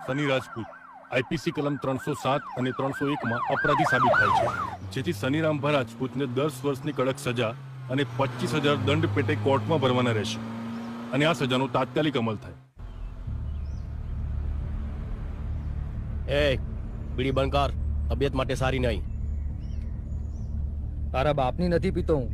Sunny Rajput IPC કલમ 307 અને 301 અપરાધી સાબિત થાય છે, જેથી સની રામભા રાજપૂતને 10 વર્ષની કડક સજા અને 25,000 દંડ પેટે કોર્ટમાં ભરવાના રહેશે અને આ સજાનો તાત્કાલિક અમલ થાય. એ બીડી બંધ કર, તબિયત માટે સારી નહીં. તારા બાપની નથી પીતો હું.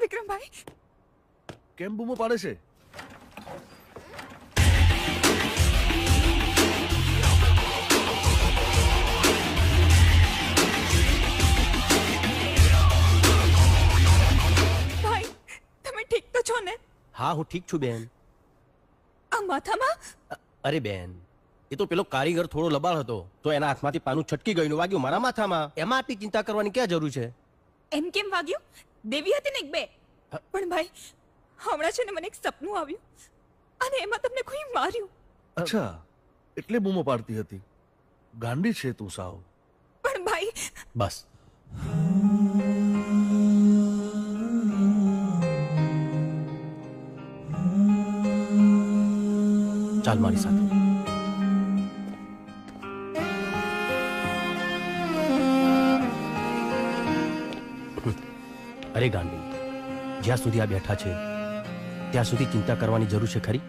વિક્રમભાઈ કેમ બૂમો પાડે છે? ભાઈ તમે ઠીક તો છો ને? હા, હું ઠીક છું બેન. આ માથામાં? અરે બેન, એ તો પેલો કારીગર થોડો લબાડ હતો તો એના હાથમાંથી પાનું છટકી ગયું ને વાગ્યું મારા માથામાં. એમાં આટલી ચિંતા કરવાની ક્યાં જરૂર છે? એમ કેમ વાગ્યું? દેવી હતી ને એક બે. પણ ભાઈ હમણાં છે ને મને એક સપનું આવ્યું અને એમાં તમને કોઈ માર્યું. અચ્છા, એટલે બૂમો પાડતી હતી. ગાંડી છે તું સાવ. પણ ભાઈ બસ, ચાલ મારી સાથે. અરે ગાંડી, જ્યાં સુધી આ બેઠા છે ત્યાં સુધી ચિંતા કરવાની જરૂર છે ખરી?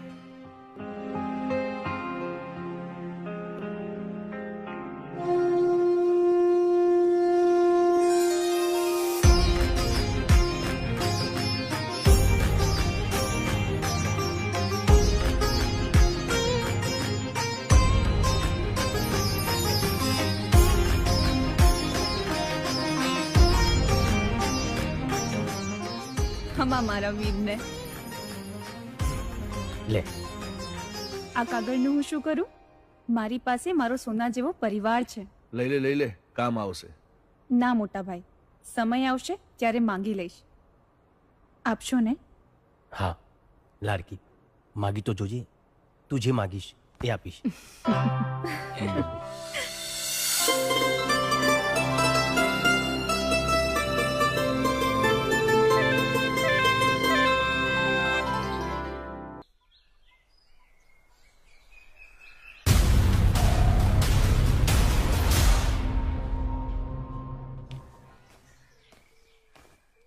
હમા મારા વીરને. લે, આ કાગળનું હું શું કરું? મારી પાસે મારો સોના જેવો પરિવાર છે. લઈ લે, કામ આવશે. ના મોટા ભાઈ, સમય આવશે ત્યારે માંગી લઈશ. આપશો ને? હા લાડકી, માગી તો જોજે. તું જે માગીશ એ આપીશ.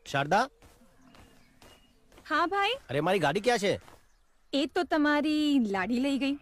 શારદા, હા ભાઈ. અરે મારી ગાડી ક્યાં છે? એ તો તમારી લાડી લઈ ગઈ.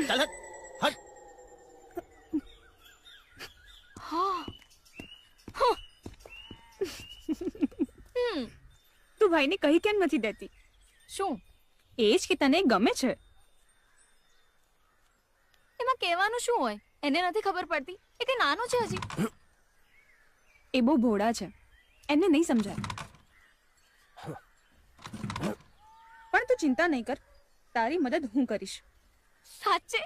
ચાલ હટ. તું ભાઈને કહી કેમ નથી દેતી? શું એ જ કે તને ગમે છે. એમાં કહેવાનું શું હોય? એને નથી ખબર પડતી. એ કે નાનો છે હજી. એ બહુ ભોળા છે, એમને નહીં સમજાય. પણ તું ચિંતા નહીં કર, તારી મદદ હું કરીશ. સાચે?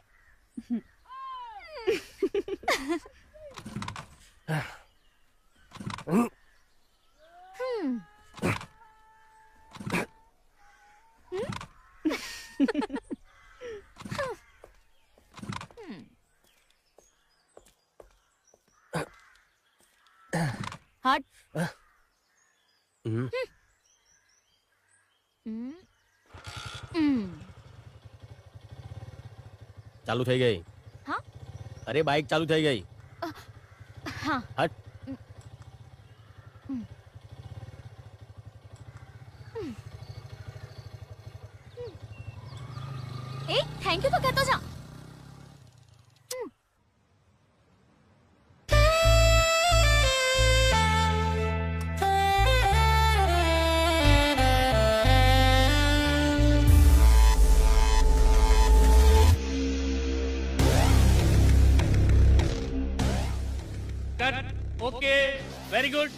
હટ. હમ. ચાલુ થઈ ગઈ. હા? અરે બાઇક ચાલુ થઈ ગઈ. હા. હટ. એ થેન્ક યુ તો કહેતો જા. Okay, very good.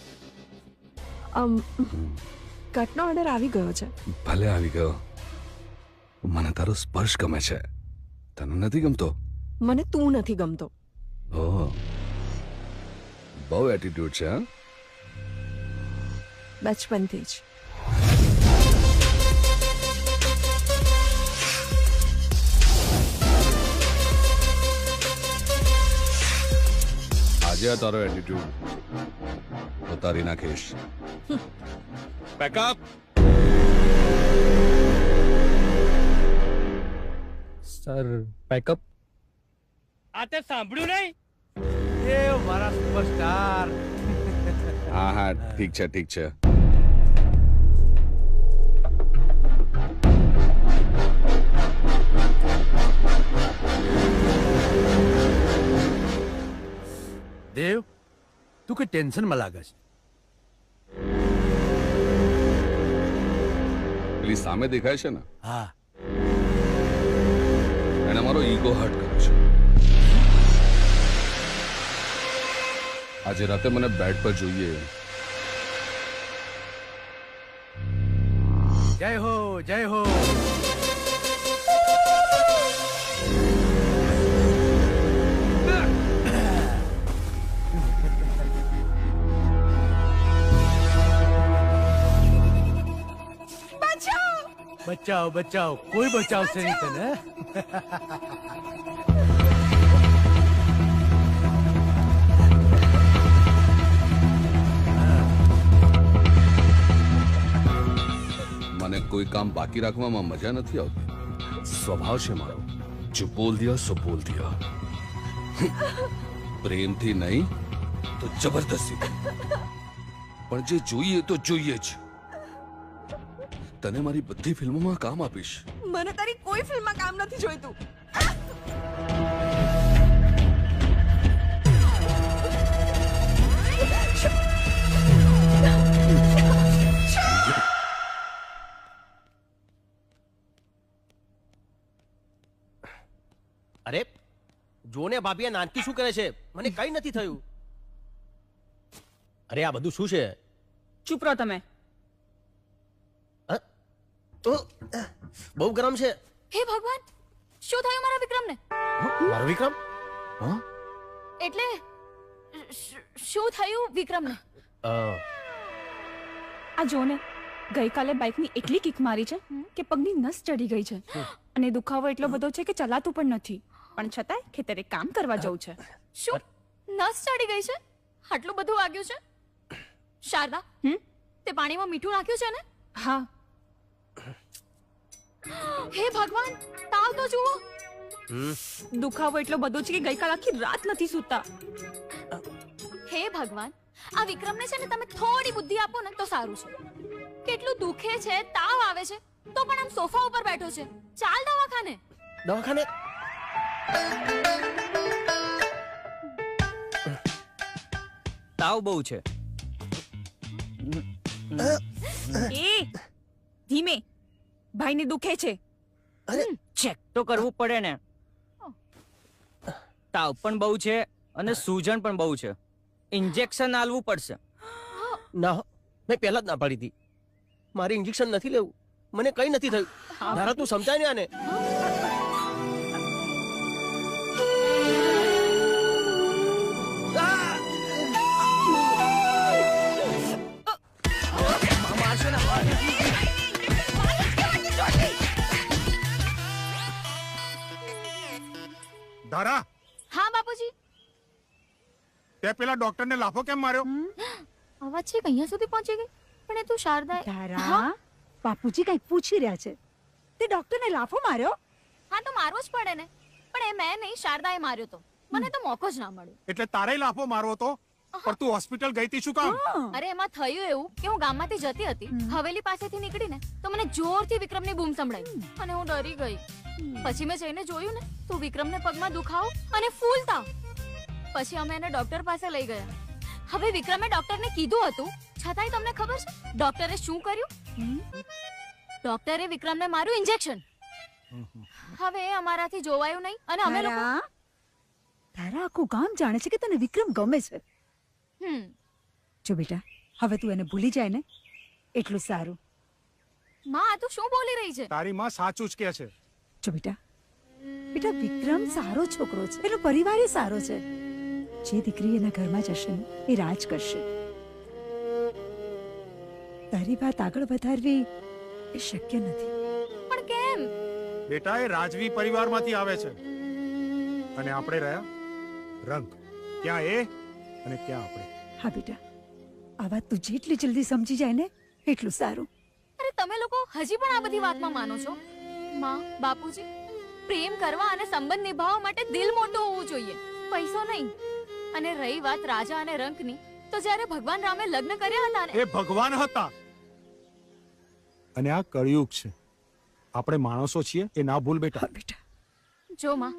કટનો ઓર્ડર આવી ગયો છે. ભલે આવી ગયો. મને તારો સ્પર્શ ગમે છે, તને નથી ગમતો? મને તું નથી ગમતો. ઓહ, બહુ એટીટ્યુડ છે. હા, બચપનથી જ. આજે આ તારો એટીટ્યુડ ઉતારી નાખીશ. પેકઅપ. Sir pack up. આ તે સાંભળ્યું નહીં? એ મારા સુપરસ્ટાર. હા હા, ઠીક છે ઠીક છે. દેવ, તું કે ટેન્શનમાં લાગે છે? પેલી સામે દેખાય છે ને, હા. એને મારો ઈગો હર્ટ કર્યો છે. આજે રાતે મને બેડ પર જોઈએ. જય હો, જય હો. બચાવ બચાવ, કોઈ બચાવશે નહીં તને. મને કોઈ કામ બાકી રાખવામાં મજા નથી આવતી. સ્વભાવ છે મારો, જો બોલ દિયા સો બોલ દિયા. પ્રેમથી નહીં તો જબરદસ્તી, પણ જે જોઈએ તો જોઈએ જ. તને મારી બધી ફિલ્મોમાં કામ આપીશ. મને તારી કોઈ ફિલ્મમાં કામ નથી જોઈતું. અરે જોને ભાભી, આ નાનકી શું કરે છે? મને કઈ નથી થયું. અરે આ બધું શું છે? ચૂપ રહો તમે. બહુ ગરમ છે. હે ભગવાન, શું થયું મારા વિક્રમને? મારો વિક્રમ? એટલે શું થયું વિક્રમને? આ જો ને, ગઈકાલે બાઇકની એટલી કિક મારી છે કે પગની નસ ચડી ગઈ છે અને દુખાવો એટલો બધો છે કે ચલાતું પણ નથી. પણ છતાંય ખેતરે કામ કરવા જવું છે. શું નસ ચડી ગઈ છે? આટલું બધું વાગ્યું છે? શારદા, તે પાણીમાં મીઠું નાખ્યું છે ને? હા. હે ભગવાન, તાવ તો જુઓ. દુખાવો એટલો બધો છે કે ગઈકાલ આખી રાત નથી સૂતા. હે ભગવાન, આ વિક્રમને છે ને તમે થોડી બુદ્ધિ આપો ને તો સારું છે. કેટલું દુખે છે, તાવ આવે છે, તો પણ આમ સોફા ઉપર બેઠો છે. ચાલ દવાખાને. દવાખાને? તાવ બહુ છે. એ ધીમે, ભાઈને દુખે છે. ચેક તો કરવું પડે ને. તાવ પણ બહુ છે અને સૂજન પણ બહુ છે. ઇન્જેક્શન આલવું પડશે. ના હો, મેં પહેલા જ ના પાડી હતી. મારે ઇન્જેક્શન નથી લેવું, મને કઈ નથી થયું. ધારા તું સમજાય ને આને. ધારા, હા બાપુજી. તે પેલા ડોક્ટરને લાફો કેમ માર્યો? અવાજ છે અહીંયા સુધી પહોંચી ગઈ. પણ એ તું શારદા. તારા બાપુજી કઈક પૂછી રહ્યા છે. તે ડોક્ટરને લાફો માર્યો? હા તો મારવો જ પડે ને. પણ એ મેં નહીં, શારદાએ માર્યો તો. મને તો મોકો જ ના મળ્યો. એટલે તારે લાફો મારવો તો? પણ તું હોસ્પિટલ ગઈ તી શું કામ? અરે એમાં થયું એવું કે હું ગામમાંથી જતી હતી. હવેલી પાસેથી નીકળીને તો મને જોરથી વિક્રમની બૂમ સંભળાઈ અને હું ડરી ગઈ. પછી મેં જઈને જોયું ને તો વિક્રમને પગમાં દુખાવો અને ફૂલ તાવ. પછી અમે એને ડોક્ટર પાસે લઈ ગયા. હવે વિક્રમે ડોક્ટરને કીધું હતું, છતાંય તમને ખબર છે ડોક્ટરે શું કર્યું? ડોક્ટરે વિક્રમને માર્યું ઇન્જેક્શન. હવે એ અમારાથી જોવાયું નહીં અને અમે લોકો તારા આખું ગામ જાણે છે કે તને વિક્રમ ગમે છે. જો બેટા, હવે તું એને ભૂલી જાય ને એટલું સારું. માં આ તું શું બોલી રહી છે? તારી માં સાચું જ કે છે. જો બેટા, બેટા વિક્રમ સારો છોકરો છે, એનો પરિવાર એ સારો છે. જે દીકરી એના ઘરમાં જશે ને એ રાજ કરશે. તારી વાત આગળ વધારવી એ શક્ય નથી. પણ કેમ? બેટા એ રાજવી પરિવારમાંથી આવે છે અને આપણે રહ્યા રંગ. ક્યાં એ અને ક્યાં આપણે. હા બેટા, આ વાત તું જેટલી જલ્દી સમજી જાય ને એટલું સારું. અરે તમે લોકો હજી પણ આ બધી વાતમાં માનો છો? માં, બાપુજી, પ્રેમ કરવા અને સંબંધ નિભાવવા માટે દિલ મોટું હોવું જોઈએ, પૈસો નહીં. અને રહી વાત રાજા અને રંકની, તો જ્યારે ભગવાન રામે લગ્ન કર્યા હતા ને, એ ભગવાન હતા અને આ કળિયુગ છે. આપણે માણસો છીએ એ ના ભૂલ બેટા. બેટા જો માં,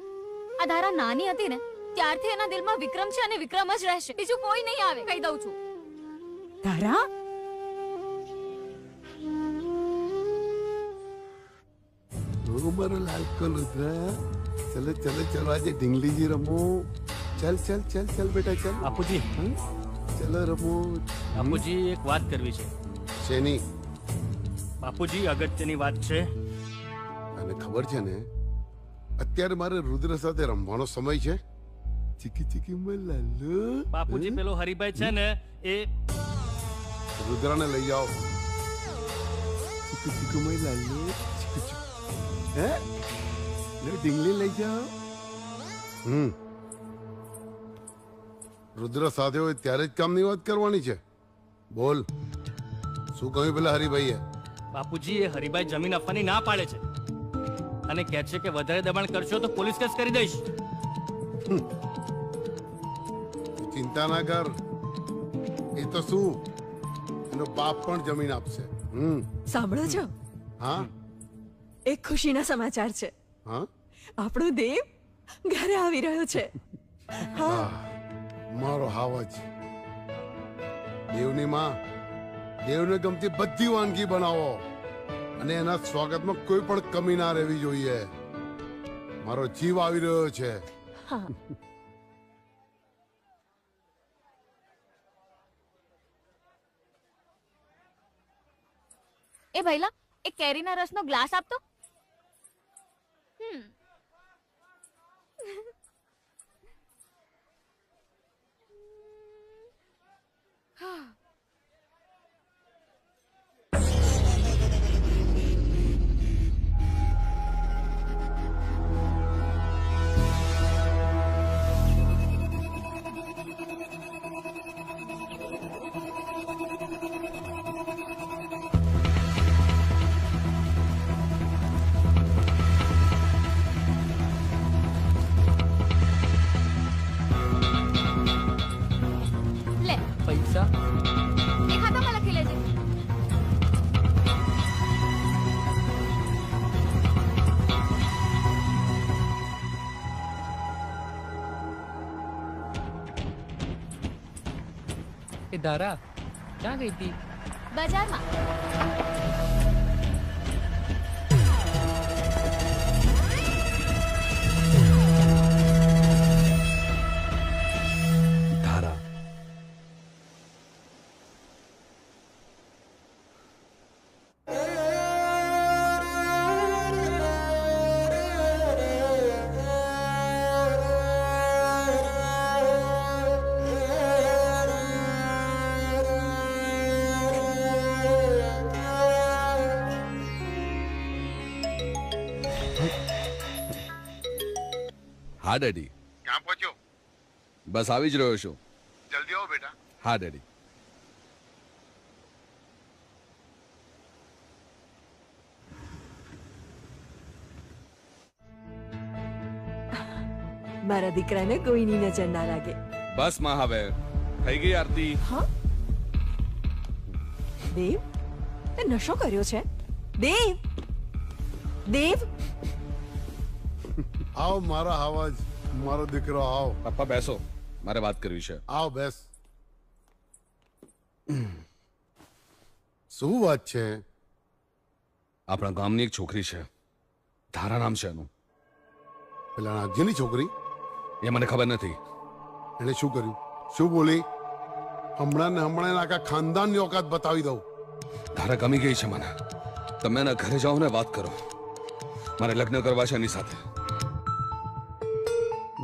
આ ધારા નાની હતી ને ત્યારથી એના દિલમાં વિક્રમ છે અને વિક્રમ જ રહેશે. બીજું કોઈ નહીં આવે, કહી દઉં છું. તારા મારો લાલ કલુતરા, ચલો ચલો ચલો આજે ઢીંગલીજી રમો. ચલ ચલ ચલ ચલ બેટા ચલ. બાપુજી, ચલો રમો. બાપુજી એક વાત કરવી છે. શેની? બાપુજી અગત્યની વાત છે. અને ખબર છે ને અત્યારે મારે રુદ્ર સાથે રમવાનો સમય છે. ચીકી ચીકી મલાલો. બાપુજી પેલો હરિભાઈ છે ને એ રુદ્રાને લઈ જાઓ. ચીકુ ચીકુ મલાલો. ચીકુ ચીકુ. હે લે ઢીંગલી લઈ જાઓ. રુદ્ર સાથે હોય ત્યારે જ કામની વાત કરવાની છે. બોલ, શું કહ્યું પેલા હરિભાઈએ? બાપુજી એ હરિભાઈ જમીન આપવાની ના પાડે છે અને કહે છે કે વધારે દબાણ કરશો તો પોલીસ કેસ કરી દઈશ. ચિંતા ના કર, એ તો શું એનો બાપ પણ જમીન આપશે. સાંભળો છો? હા, એક ખુશીના સમાચાર છે. હા, આપણો દેવ ઘરે આવી રહ્યો છે. હા, મારો હાવજ. દેવની માં દેવને ગમતી બધી વાનગી બનાવો અને એના સ્વાગતમાં કોઈ પણ કમી ના રહેવી જોઈએ. મારો જીવ આવી રહ્યો છે. હા, એ ભઈલા, એક કેરીના રસનો ગ્લાસ આપતો. પૈસા એ ધારા ક્યાં ગઈ હતી? બજારમાં. ધારા, હા ડેડી. ક્યાં પહોંચ્યો? બસ આવી જ રહ્યો છું. જલ્દી આવો બેટા. હા ડેડી. મારા દીકરાને કોઈની નજર ના લાગે. બસ માં હવે થઈ ગઈ આરતી. દેવ, તે નશો કર્યો છે? દેવ, દેવ, આવ મારા આવાજ, મારો દીકરો આવ. પપ્પા બેસો, મારે વાત કરવી છે. આવ બેસ. શું વાત છે? આપણા ગામની એક છોકરી છે, ધારા નામ છે એનું. પેલા નાગજીની છોકરી? એ મને ખબર નથી. એને શું કર્યું? શું બોલી? હમણાં ને હમણાં એના આખા ખાનદાનની ઓકાત બતાવી દઉં. ધારા ગમી ગઈ છે મને. તમે એના ઘરે જાઓ ને વાત કરો. મારે લગ્ન કરવા છે એની સાથે.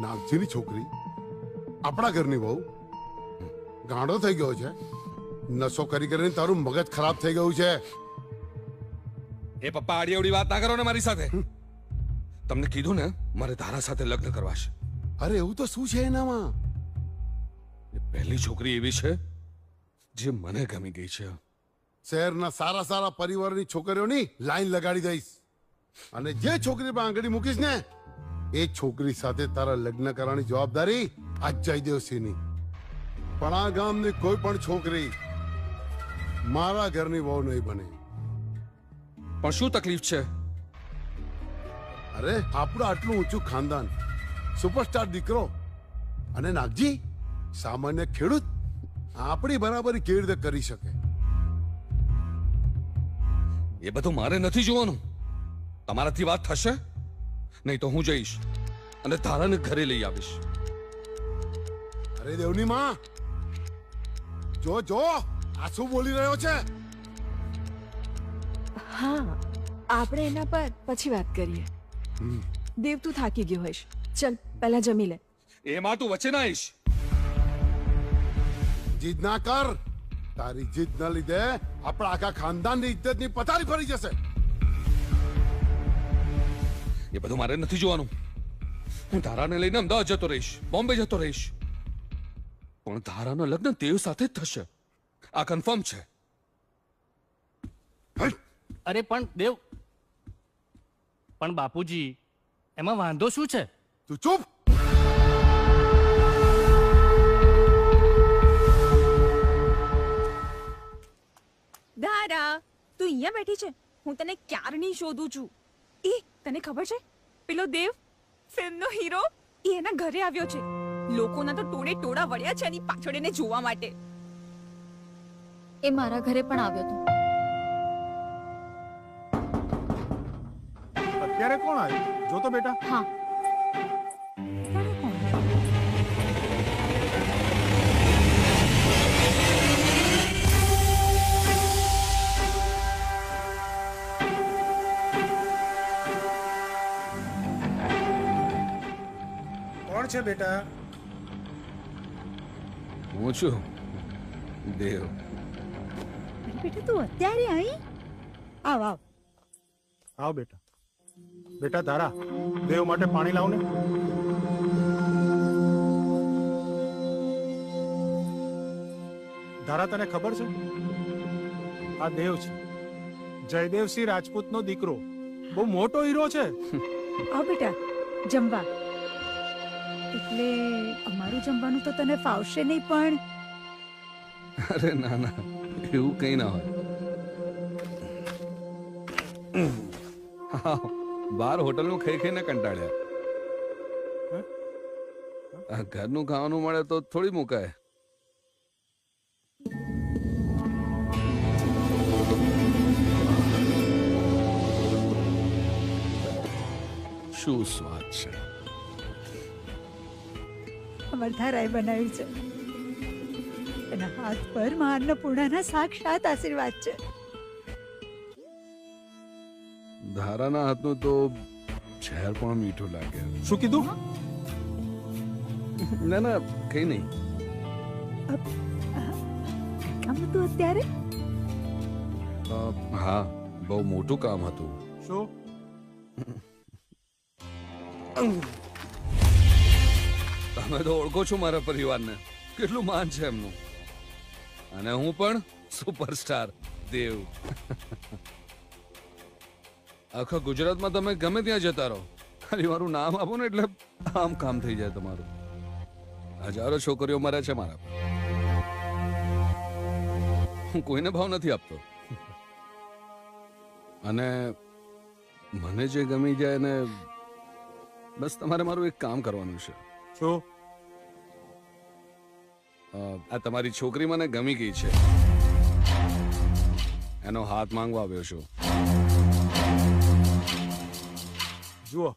નાગજીની છોકરી આપણા ઘરની બહુ ગાંડો થઈ ગયો છે. નશો કરી કરીને તારું મગજ ખરાબ થઈ ગયું છે. એ પપ્પા આડી અવડી વાત ના કરો ને મારી સાથે. તમને કીધું ને મારે ધારા સાથે લગ્ન કરવા છે. અરે એવું તો શું છે એનામાં? એ પહેલી છોકરી એવી છે જે મને ગમી ગઈ છે. શહેરના સારા સારા પરિવારની છોકરીઓની લાઈન લગાડી દઈશ અને જે છોકરી પર આંગળી મૂકીશ ને એ છોકરી સાથે તારા લગ્ન કરવાની જવાબદારી આજ જયદેવસિંહની. પણ આ ગામની કોઈ પણ છોકરી મારા ઘરની વહુ નહીં બને. પણ શું તકલીફ છે? અરે આપણું આટલું ઊંચું ખાનદાન, સુપરસ્ટાર દીકરો અને નાગજી સામાન્ય ખેડૂત, આપણી બરાબરી કેવી રીતે કરી શકે? એ બધું મારે નથી જોવાનું. તમારાથી વાત થશે નહીં તો હું જઈશ અને ધારાને ઘરે લઈ આવીશ. અરે દેવની માં, જો જો આ શું બોલી રહ્યો છે? હા, આપણે એના પર પછી વાત કરીએ. દેવ, તું થાકી ગયો હોઈશ, ચલ પહેલા જમી લે. એમાં તું વચ્ચે ના આવીશ. જીદ ના કર. તારી જીદ ના લીધે આપણા આખા ખાનદાનની ઇજ્જતની પથારી ફરી જશે. એ બધું મારે નથી જોવાનું. હું ધારાને લઈને અમદાવાદ જતો રહીશ, બોમ્બે જતો રહીશ. પણ ધારાના લગ્ન દેવ સાથે જ થશે, આ કન્ફર્મ છે. અરે પણ દેવ, પણ બાપુજી એમાં વાંધો શું છે? તું ચૂપ. ધારા, તું અહીંયા બેઠી છે? હું તને ક્યારની શોધું છું. એ તને ખબર છે, પેલો દેવ ફિલ્મનો હીરો એ એના ઘરે આવ્યો છે. લોકોના તો ટોળે ટોળા વળ્યા છે એની પાછળ એને જોવા માટે. એ મારા ઘરે પણ આવ્યો હતો. અત્યારે કોણ આવ્યું? જો તો બેટા. હા, કોણ છે બેટા? હું છું દેવ. બેટા તું અત્યારે આવી? આવ આવ. આવ બેટા. બેટા ધારા, દેવ માટે પાણી લાવ ને. ધારા, તને ખબર છે આ દેવ છે જયદેવસિંહ રાજપૂતનો દીકરો. બહુ મોટો હીરો છે. આવ બેટા જમવા. એટલે અમારું જમવાનું તો તને ફાવશે નહીં પણ. અરે ના ના, એવું કઈ ના હોય. બાર હોટલનું ખાઈ ખાઈને કંટાળ્યા. ઘરનું ખાવાનું મળે તો થોડી મુકાય. શું સ્વાદ છે. અમાર ધારાએ બનાવ્યું છે. એના હાથ પર માં અન્નપૂર્ણાના સાક્ષાત આશીર્વાદ છે. ધારાના હાથનું તો ઝેર પણ મીઠું લાગે. શું કીધું? ના ના કઈ નહીં. કામ હતું અત્યારે? હા, બહુ મોટું કામ હતું. શું? તમે તો ઓળખો છો મારા પરિવારને, કેટલું માન છે એમનું. અને હું પણ સુપરસ્ટાર દેવ. આખા ગુજરાતમાં તમે ગમે ત્યાં જતા રહો, ખાલી મારું નામ આપો ને એટલે આમ કામ થઈ જાય તમારું. હજારો છોકરીઓ મરે છે મારા પર. હું કોઈને ભાવ નથી આપતો. અને મને જે ગમી જાય ને બસ તમારે મારું એક કામ કરવાનું છે. શું? આ તમારી છોકરી મને ગમી ગઈ છે, એનો હાથ માંગવા આવ્યો છું. જુઓ,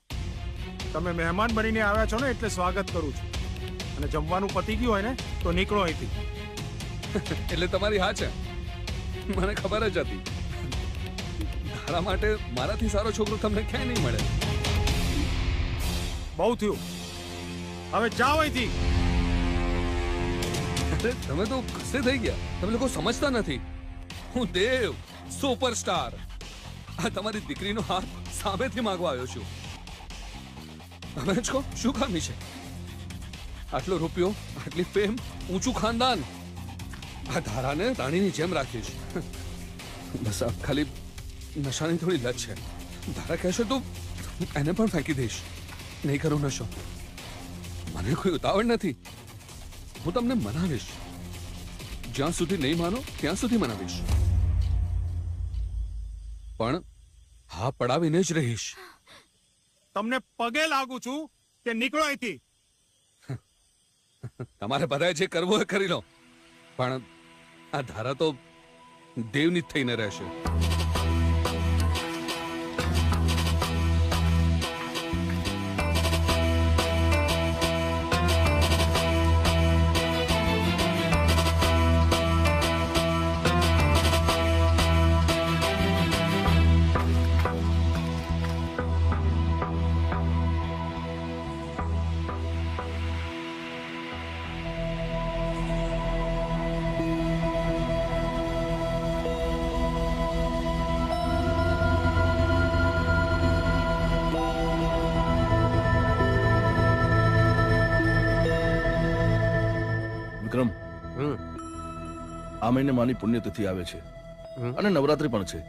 તમે મહેમાન બનીને આવ્યા છો ને એટલે સ્વાગત કરું છું. અને જમવાનું પતી ગયું હોય ને તો નીકળો અહીંથી. એટલે તમારી હા છે, મને ખબર જ હતી. તારા માટે મારાથી સારો છોકરો તમને ક્યાંય નહીં મળે. બહુ થયું, હવે જાઓ અહીંથી. તમે તો ગુસ્સે થઈ ગયા. તમે લોકો સમજતા નથી. હું દેવ સુપરસ્ટાર આ તમારી દીકરીનો હાથ સામેથી માંગવા આવ્યો છું. તમે જ કહો શું ખામી છે? આટલો રૂપિયો, આટલી ફેમ, ઊંચું ખાનદાન, આ ધારાને રાણીની જેમ રાખીશ. બસ આ ખાલી નશાની થોડી લત છે. ધારા કહેશે તો એને પણ ફેંકી દઈશ. નહીં કરું નશો. મને કોઈ ઉતાવળ નથી. હું તમને મનાવીશ. જ્યાં સુધી નહીં માનો ત્યાં સુધી મનાવીશ. પણ હા પડાવીને જ રહીશ. તમને પગે લાગુ છું કે નીકળો અહીંથી. તમારે બધાએ જે કરવું એ કરી લો, પણ આ ધારા તો દેવની જ થઈને રહેશે. વિક્રમ, આ મહિને માની પુણ્યતિથિ આવે છે અને નવરાત્રી પણ છે.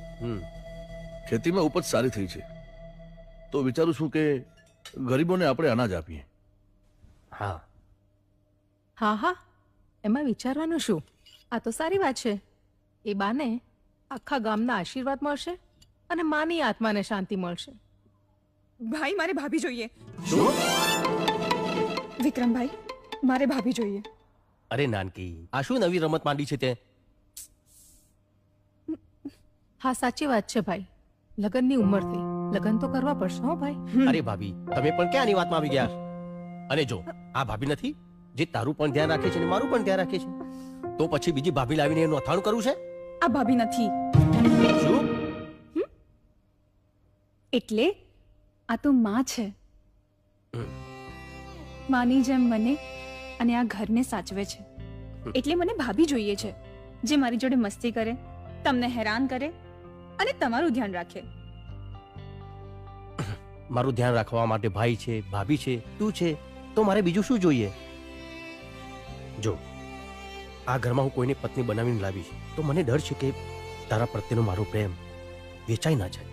ખેતીમાં ઉપજ સારી થઈ છે, તો વિચારું છું કે ગરીબોને આપણે અનાજ આપીએ. હા હા હા, એમાં વિચારવાનું શું? આ તો સારી વાત છે. એ બાને આખા ગામના આશીર્વાદ મળશે અને માની આત્માને શાંતિ મળશે. ભાઈ, મારે ભાભી જોઈએ. વિક્રમભાઈ, મારે ભાભી જોઈએ. અરે નાનકી, આ શું નવી રમત માંડી છે તે? હા, સાચી વાત છે ભાઈ. લગનની ઉંમર થઈ, લગન તો કરવા પડશે હો ભાઈ. અરે ભાભી, તમે પણ ક્યાંની વાતમાં આવી ગયા? અને જો આ ભાભી નથી જે તારું પણ ધ્યાન રાખે છે અને મારું પણ ધ્યાન રાખે છે, તો પછી બીજી ભાભી લાવીને એનું અથાણું કરવું છે? આ ભાભી નથી. શું? એટલે આ તો માં છે. માની જેમ મને અને આ ઘરને સાચવે છે. એટલે મને ભાભી જોઈએ છે જે મારી જોડે મસ્તી કરે, તમને હેરાન કરે અને તમારું ધ્યાન રાખે. મારું ધ્યાન રાખવા માટે ભાઈ છે, ભાભી છે, તું છે, તો મારે બીજું શું જોઈએ? જો આ ઘરમાં હું કોઈને પત્ની બનાવીને લાવીશ તો મને ડર છે કે તારા પ્રત્યેનો મારો પ્રેમ વેચાઈ ના જાય.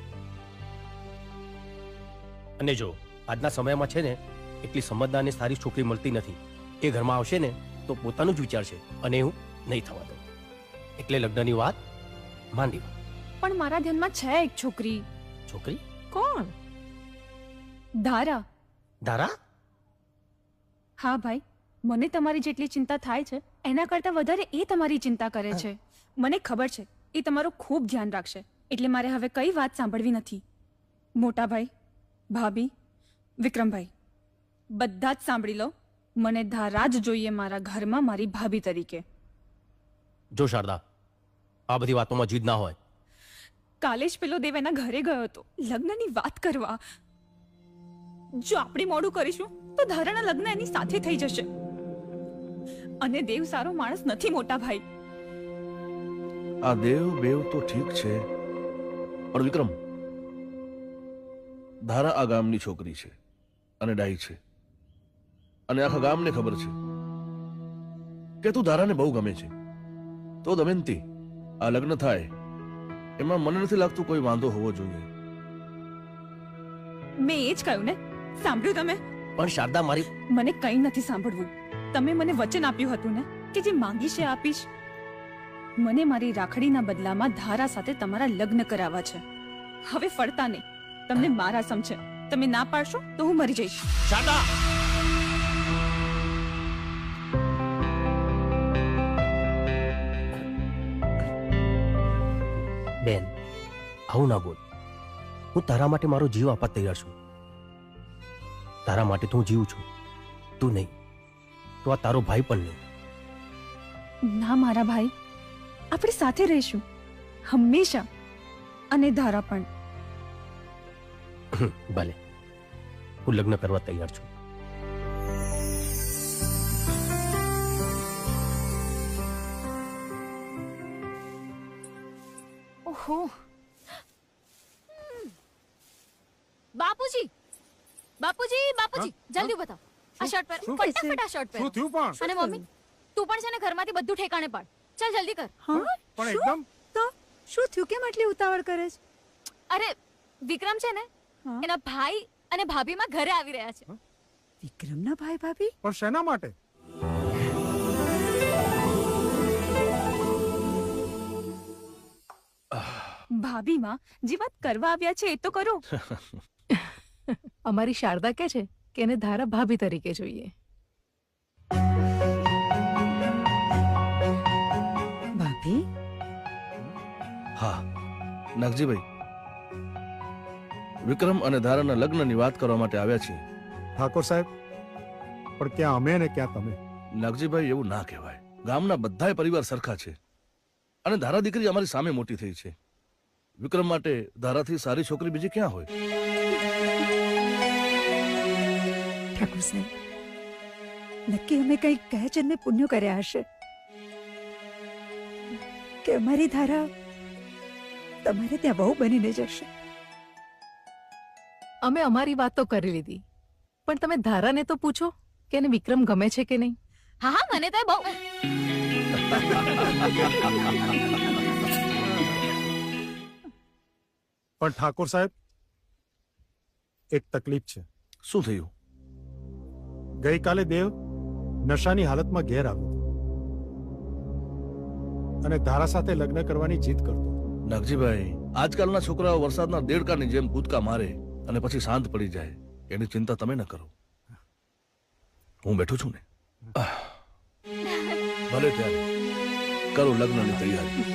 અને જો આજના સમયમાં છે ને એટલી સમજદાર અને સારી છોકરી મળતી નથી. એ ઘરમાં આવશે ને તો પોતાનું જ વિચારશે અને હું નહીં થવા દઉં. એટલે લગ્નની વાત માંડી. પણ મારા ધ્યાનમાં છે એક છોકરી. છોકરી? કોણ? ધારા. ધારા? હા ભાઈ, મને તમારી જેટલી ચિંતા થાય છે એના કરતાં વધારે એ તમારી ચિંતા કરે છે. મને ખબર છે એ તમારું ખૂબ ધ્યાન રાખશે. એટલે મારે હવે કઈ વાત સાંભળવી નથી. મોટા ભાઈ, ભાભી, વિક્રમભાઈ, બધા જ સાંભળી લો, મને ધારા જ જોઈએ મારા ઘરમાં મારી ભાભી તરીકે. જો શારદા, આ બધી વાતોમાં જીદ ના હોય. કાલે જ પેલો દેવ એના ઘરે ગયો હતો લગ્નની વાત કરવા. જો આપણે મોડું કરીશું તો ધારાના લગ્ન એની સાથે થઈ જશે. અને દેવ સારો માણસ નથી મોટા ભાઈ. આ દેવ બેવ તો ઠીક છે, પણ વિક્રમ, ધારા આ ગામની છોકરી છે અને ડાઈ છે, અને આખા ગામને ખબર છે કે તું ધારાને બહુ ગમે છે. તો દમયંતી, આ લગ્ન થાય એમાં મને નથી લાગતું કોઈ વાંધો હોવો જોઈએ. મેં એ જ કહ્યું ને, સાંભળ્યું તમે? પણ શારદા મારી, મને કંઈ નથી સાંભળવું. તમે મને વચન આપ્યું હતું ને કે જે માંગીશ એ આપીશ. મને મારી રાખડીના બદલામાં ધારા સાથે તમારા લગ્ન કરાવવા છે. હવે ફરતા નહીં. તમને મારા સમ છે. તમે ના પાડશો તો હું મરી જઈશ. શારદા, બેન, આવું ના બોલ. હું તારા માટે મારો જીવ આપવા તૈયાર છું. તારા માટે તો હું જીવું છું, તું નહીં તો આ તારો ભાઈ પણ નહીં. ના મારા ભાઈ, આપણે સાથે રહીશું હંમેશા. અને ધારા પણ. ભલે, હું લગ્ન કરવા તૈયાર છું. ઓહો, બાપુજી, બાપુજી, બાપુજી, જલ્દી બતાવ. આ શર્ટ પહેર, ફટાફટ આ શર્ટ પહેર. શું થયું પણ? અને મમ્મી, તું પણ છે ને ઘરમાંથી બધું ઠેકાણે પાડ. ચાલ જલ્દી કર. પણ એકદમ તો શું થયું? કેમ આટલી ઉતાવળ કરે છે? અરે વિક્રમ છે ને, એના ભાઈ અને ભાભીમાં ઘરે આવી રહ્યા છે. વિક્રમના ભાઈ ભાભી? પણ શેના માટે? ભાભીમાં જે વાત કરવા આવ્યા છે એ તો કરો. અમારી શારદા કે છે કે એને ધારા ભાભી તરીકે જોઈએ. ભાભી? હા નાગજીભાઈ, વિક્રમ અને ધારાના લગ્નની વાત કરવા માટે આવ્યા છીએ. ઠાકોર સાહેબ, પણ ક્યાં અમે ને ક્યાં તમે? નાગજીભાઈ, એવું ના કહેવાય. ગામના બધાય પરિવાર સરખા છે, અને ધારા દીકરી અમારી સામે મોટી થઈ છે. વિક્રમ માટે ધારાથી સારી છોકરી બીજી ક્યાં હોય? ઠાકોર સાહેબ, નક્કી અમે કંઈક કહે જન્મે પુણ્ય કર્યા હશે કે અમારી ધારા તમારે ત્યાં બહુ બનીને જશે. અમે અમારી વાત તો કરી લીધી, પણ તમે ધારાને તો પૂછો કે એને વિક્રમ ગમે છે કે નહીં. હા હા, મને તો બહુ. પણ ઠાકોર સાહેબ, એક તકલીફ છે. શું થયું? ગઈકાલે દેવ નશાની હાલતમાં ઘેર આવ્યો અને ધારા સાથે લગ્ન કરવાની જીદ કરતો. નાગજીભાઈ, આજકાલના છોકરાઓ વરસાદના દેડકાની જેમ કૂદકા મારે અને પછી શાંત પડી જાય, એની ચિંતા તમે ન કરો. હું બેઠો છું ને. ભલે ત્યારે કરો લગ્નની તૈયારી.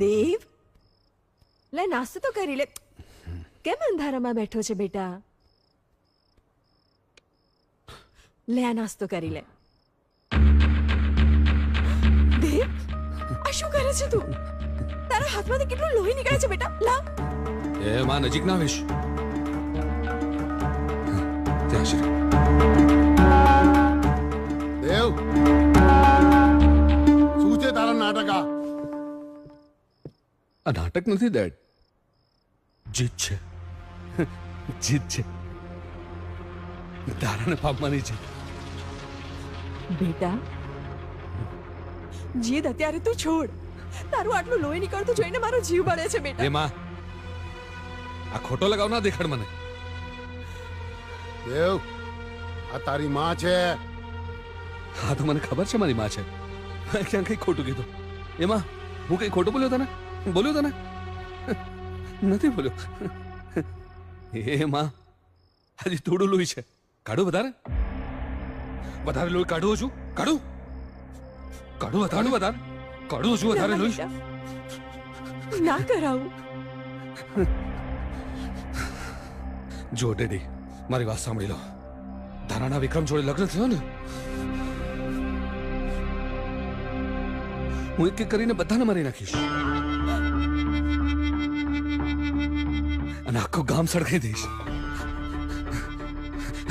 દેવ, લે નાસ્તો તો કરી લે. કેમ અંધારામાં બેઠો છે બેટા? લે આ નાસ્તો કરી લે. દેવ, આ શું કરે છે તું? તારા હાથમાંથી કેટલું લોહી નીકળે છે બેટા. લા, એ માં નજીક ના આવીશ. ત્યાં છે દેવ, શું આ નાટક નથી ડેડ, જીત છે, જીત છે, તારાને પામવાની છે. બેટા જીદ અત્યારે તું છોડ. તારું આટલું લોહી નીકળતું જોઈને મારો જીવ બળે છે બેટા. એ માં, આ ખોટો લગાવ ના દેખાડ મને. દેવ, આ તારી માં છે. હા તો મને ખબર છે મારી માં છે. મેં ક્યાં કઈ ખોટું કીધું? એમાં હું કઈ ખોટું બોલ્યો તને? બોલ્યો તને? નથી બોલ્યો. એ માં, હજી થોડું લોહી છે, કાઢું વધારે? વધારે લોહી કાઢું છું? કાઢું વધારે વધારે કાઢું છું વધારે લોહી? ના કરાવું. જો ડેડી, મારી વાત સાંભળી લો. ધારાના વિક્રમ જોડે લગ્ન થયો ને, હું એક એક કરીને બધાને મારી નાખીશ અને આખું ગામ સળગાઈ દઈશ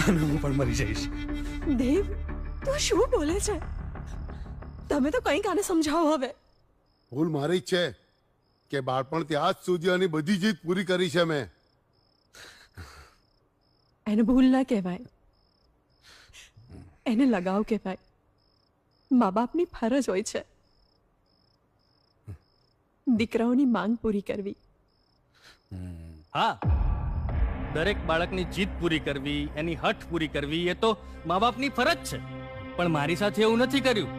અને હું પણ મરી જઈશ. દેવ, તું શું બોલે છે? તમે તો કંઈક આને સમજાવો હવે. ભૂલ મારી જ છે કે બાળપણથી આજ સુધી આની બધી જીત પૂરી કરી છે મેં. એને ભૂલ ના કહેવાય, એને લગાવ કહેવાય. મા બાપની ફરજ હોય છે દીકરાઓની માંગ પૂરી કરવી. હા, દરેક બાળકની જીદ પૂરી કરવી, એની હઠ પૂરી કરવી એ તો મા બાપની ફરજ છે. પણ મારી સાથે એવું નથી કર્યું.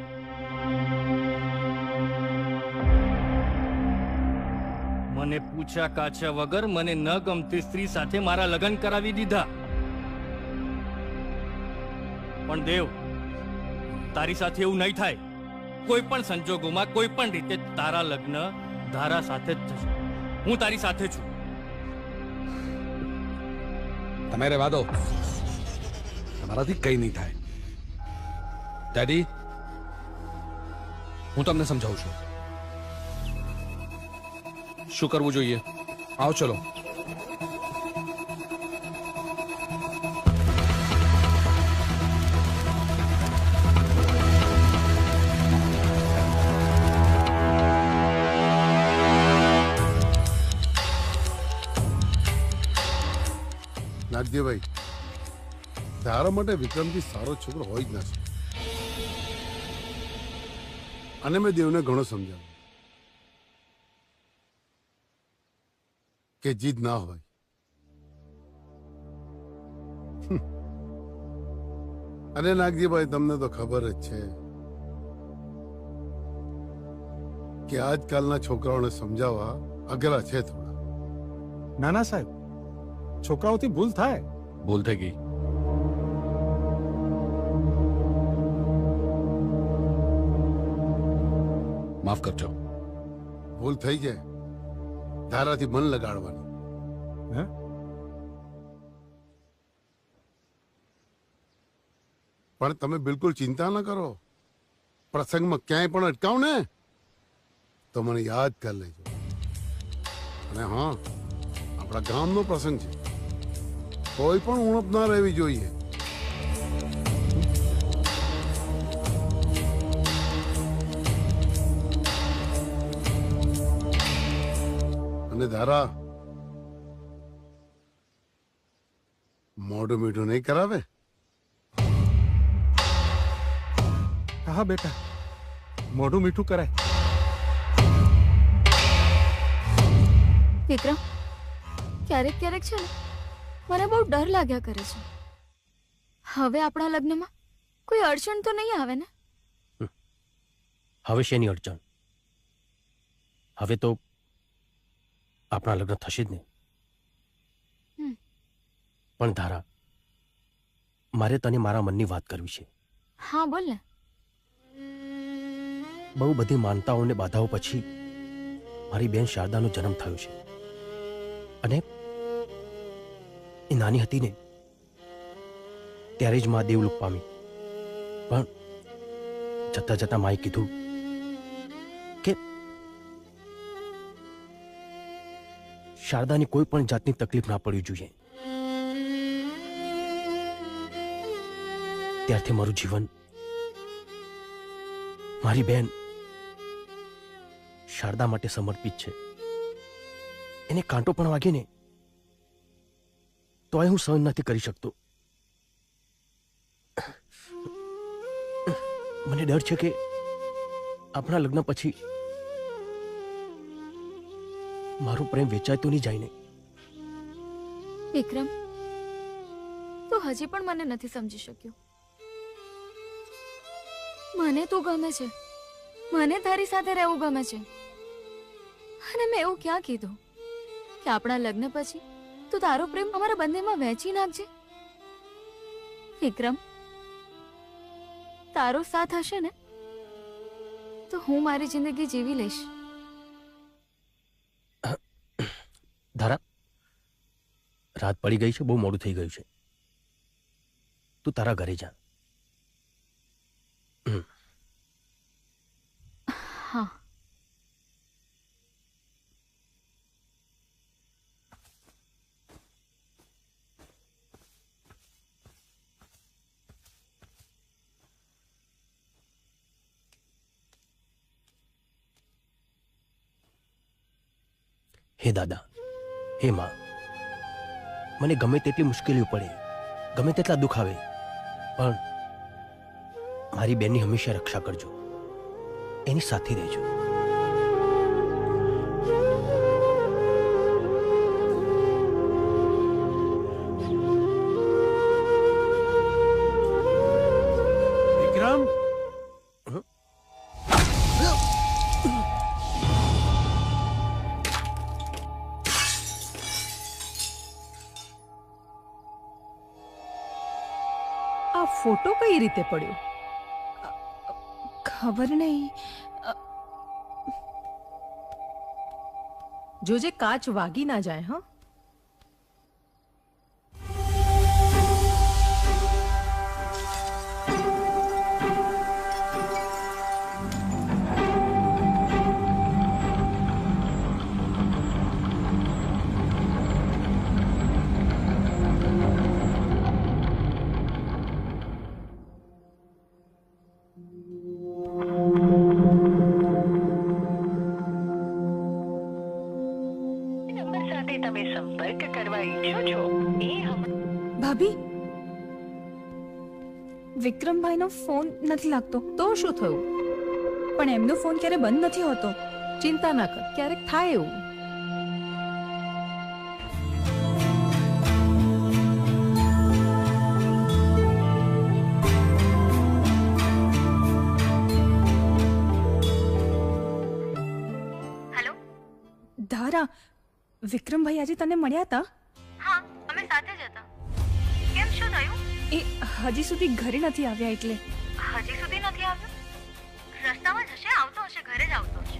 મને પૂછ્યા કાછ્યા વગર મને ન ગમતી સ્ત્રી સાથે મારા લગ્ન કરાવી દીધા. પણ દેવ, તારી સાથે એવું નહીં થાય. કોઈ પણ સંજોગોમાં, કોઈ પણ રીતે તારા લગ્ન ધારા સાથે જ થશે. હું તારી સાથે છું. તમે રહેવા દો, તમારાથી કઈ નહીં થાય. ડેડી, હું તમને સમજાવું છું શું કરવું જોઈએ. આવો ચલો. નાગદેવભાઈ, ધારા માટે વિક્રમજી સારો છોકરો હોય જ ના છે. અને મેં દેવને ઘણો સમજાવ્યો કે જીદ ના હોય. અને નાગજીભાઈ, તમને તો ખબર જ છે કે આજકાલના છોકરાઓને સમજાવવા અઘરા છે થોડા. નાના સાહેબ, છોકરાઓથી ભૂલ થાય. ભૂલ થઈ ગઈ. માફ કરજો. ભૂલ થઈ જાય, ધારાથી મન લગાડવાનું. હે? પણ તમે બિલકુલ ચિંતા ન કરો. પ્રસંગમાં ક્યાંય પણ અટકાવ ને તો મને યાદ કરી લેજો. અને હા, આપણા ગામનો પ્રસંગ છે, કોઈ પણ ઉણપ ના રહેવી જોઈએ. અને ધારા મોઢું મીઠું નહીં કરાવે. હા બેટા, મોઢું મીઠું કરાય. વિક્રમ, ક્યારેક ક્યારેક છે ને મને બહુ ડર લાગ્યા કરે છે. હવે આપણા લગ્નમાં કોઈ અડચણ તો નહીં આવે ને? હવે શેની અડચણ? હવે તો આપણા લગ્ન થશે જ નહીં. પણ ધારા, મારે તને મારા મનની વાત કરવી છે. હા, બોલ ને. બહુ બધી માનતાઓ અને બાધાઓ પછી મારી બેન શારદાનો જન્મ થયો છે. અને એ નાની હતી ને ત્યારે જ મા દેવલોક પામી. પણ જતા જતા માએ કીધું કે શારદાની કોઈ પણ જાતની તકલીફ ના પડવી જોઈએ. ત્યારથી મારું જીવન મારી બેન શારદા માટે સમર્પિત છે. એને કાંટો પણ વાગે ને તોય હું સહન નથી કરી શકતો. મને ડર છે કે આપણા લગ્ન પછી મારો પ્રેમ વેચાય તો નહીં જાય ને. વિક્રમ, તું હજી પણ મને નથી સમજી શક્યો. મને તું ગમે છે, મને તારી સાથે રહેવું ગમે છે, અને મેં એવું ક્યાં કીધું કે આપણા લગ્ન પછી તું તારો પ્રેમ અમારા બંનેમાં વહેંચી નાખજે. વિક્રમ, તારો સાથ હશે ને તો હું મારી જિંદગી જીવી લઈશ. ધારા, રાત પડી ગઈ છે, બહુ મોડું થઈ ગયું છે. તું તારા ઘરે જા. હા. હે દાદા, હે માં, મને ગમે તેટલી મુશ્કેલીઓ પડે, ગમે તેટલા દુઃખ આવે, પણ મારી બેનની હંમેશા રક્ષા કરજો, એની સાથે રહેજો. વિક્રમ, આ ફોટો કઈ રીતે પડ્યો? ખબર નહીં. જોજે કાચ વાગી ના જાય. હા, ભાભી, વિક્રમભાઈનો ફોન નથી લાગતો. તો શું થયું? પણ એમનો ફોન ક્યારે બંધ નથી હોતો. ચિંતા ના કર, ક્યારેક થાય એવું. ધારા, વિક્રમભાઈ આજે તને મળ્યા હતા? હા, અમે સાથે જ હતા. કેમ, શું થયું? એ હજી સુધી ઘરે નથી આવ્યા. એટલે હજી સુધી નથી આવ્યો? રસ્તામાં જ હશે, આવતો હશે, ઘરે જ આવતો હશે.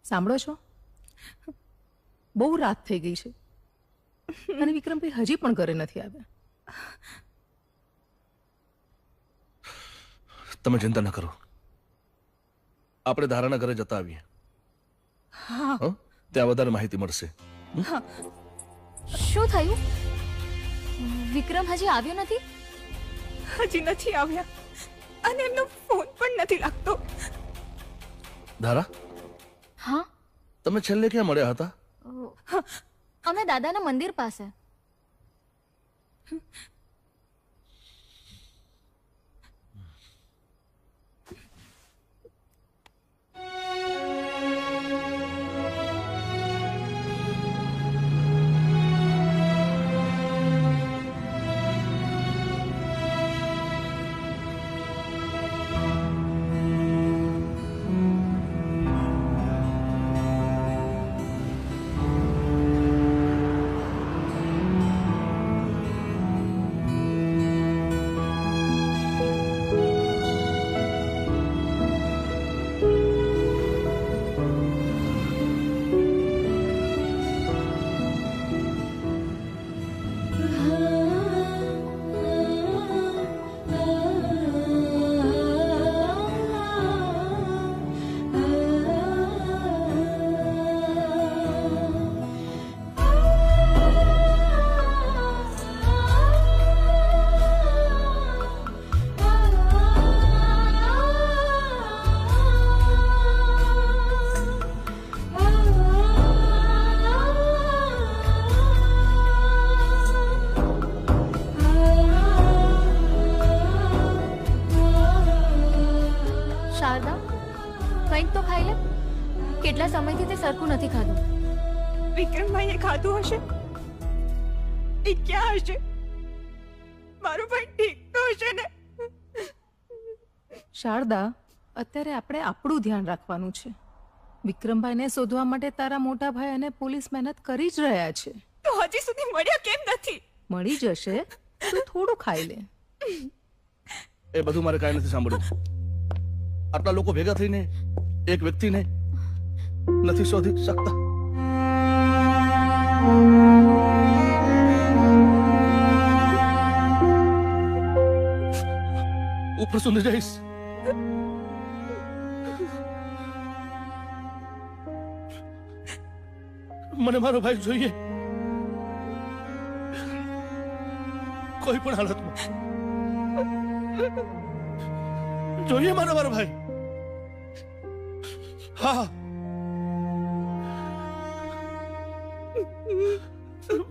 સાંભળો છો? બહુ રાત થઈ ગઈ છે અને વિક્રમભાઈ હજી પણ ઘરે નથી આવ્યા. તમે ચિંતા ન કરો, આપણે ધારાના ઘરે જતા આવીએ. હા, ત્યાં વધારે માહિતી મળશે. શું થયું? વિક્રમ હજી આવ્યો નથી? હજી નથી આવ્યા અને એમનો ફોન પણ નથી લાગતો. ધારા, હા, તમે છેલ્લે ક્યાં મળ્યા હતા? અમે દાદાના મંદિર પાસે. શારદા, કંઈક તો ખાઈ લે. કેટલા સમયથી તે સરખું નથી ખાધું. વિક્રમભાઈએ ખાધું હશે. એ ક્યાં હશે? મારો ભાઈ ઠીક તો હશે ને? શારદા, અત્યારે આપણે આપણું ધ્યાન રાખવાનું છે. વિક્રમભાઈને શોધવા માટે તારા મોટા ભાઈ અને પોલીસ મહેનત કરી જ રહ્યા છે. તો હજી સુધી મળ્યા કેમ નથી? મળી જશે, તું થોડું ખાઈ લે. એ બધું મારે કાંઈ નથી સાંભળ્યું. આટલા લોકો ભેગા થઈને એક વ્યક્તિને નથી શોધી શકતા. ઉપર સુધી જઈશ. મને મારો ભાઈ જોઈએ, કોઈ પણ હાલતમાં જોઈએ મારો ભાઈ. હા,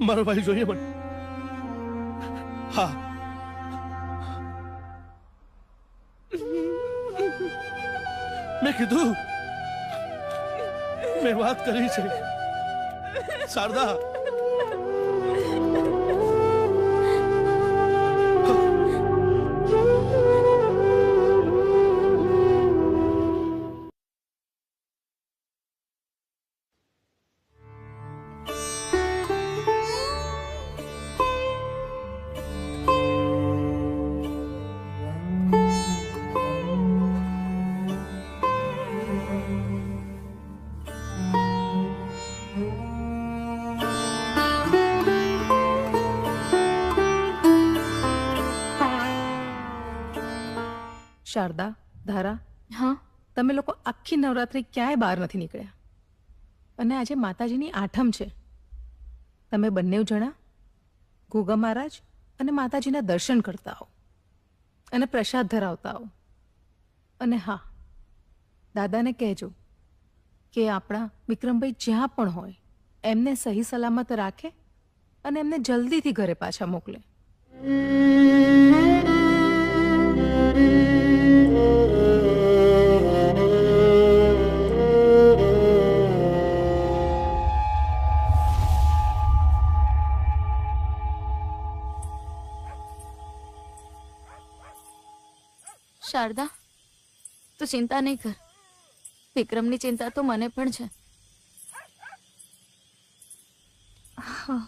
મારો ભાઈ જોઈએ મને. હા, મેં કીધું, મેં વાત કરી છે શારદા. શારદા, ધારા, હા, તમે લોકો આખી નવરાત્રી ક્યાંય બહાર નથી નીકળ્યા. અને આજે માતાજીની આઠમ છે. તમે બંને જણા ગોગા મહારાજ અને માતાજીના દર્શન કરતા આવો અને પ્રસાદ ધરાવતા આવો. અને હા, દાદાને કહેજો કે આપણા વિક્રમભાઈ જ્યાં પણ હોય એમને સહી સલામત રાખે અને એમને જલ્દીથી ઘરે પાછા મોકલે. શારદા, તું ચિંતા નહીં કર. વિક્રમની ચિંતા તો મને પણ છે. હા,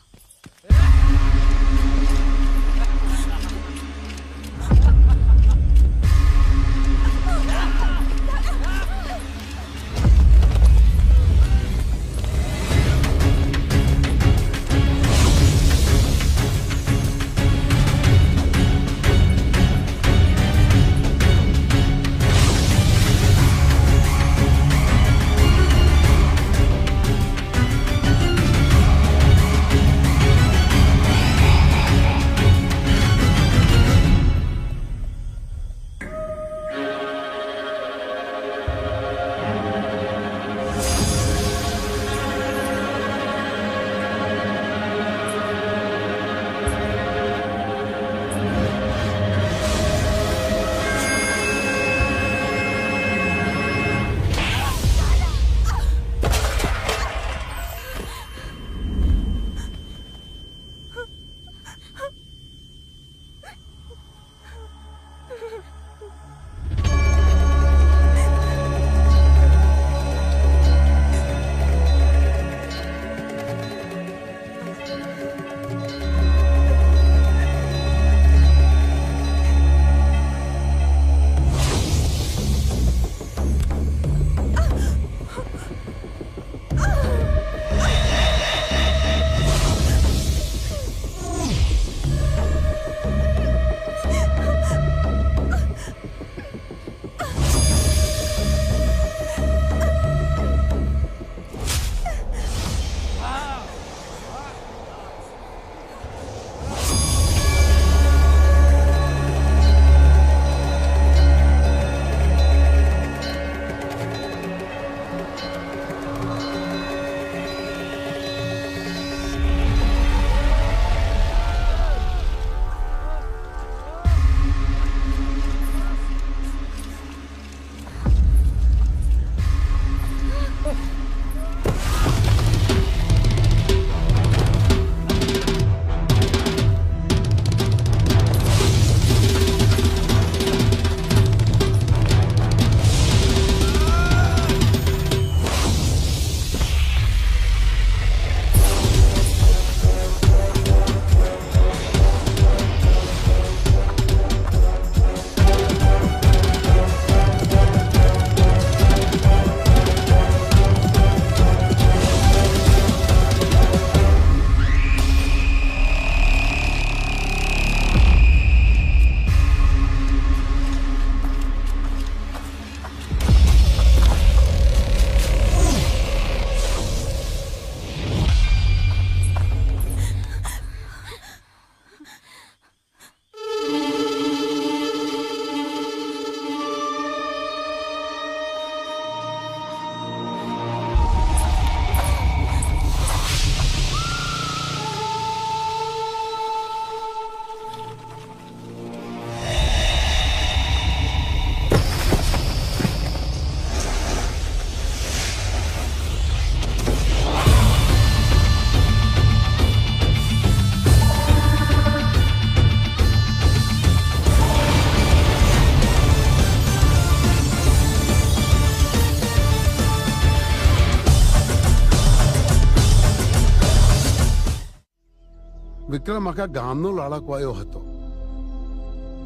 વિક્રમ આખા ગામનો લાડકવાયો હતો,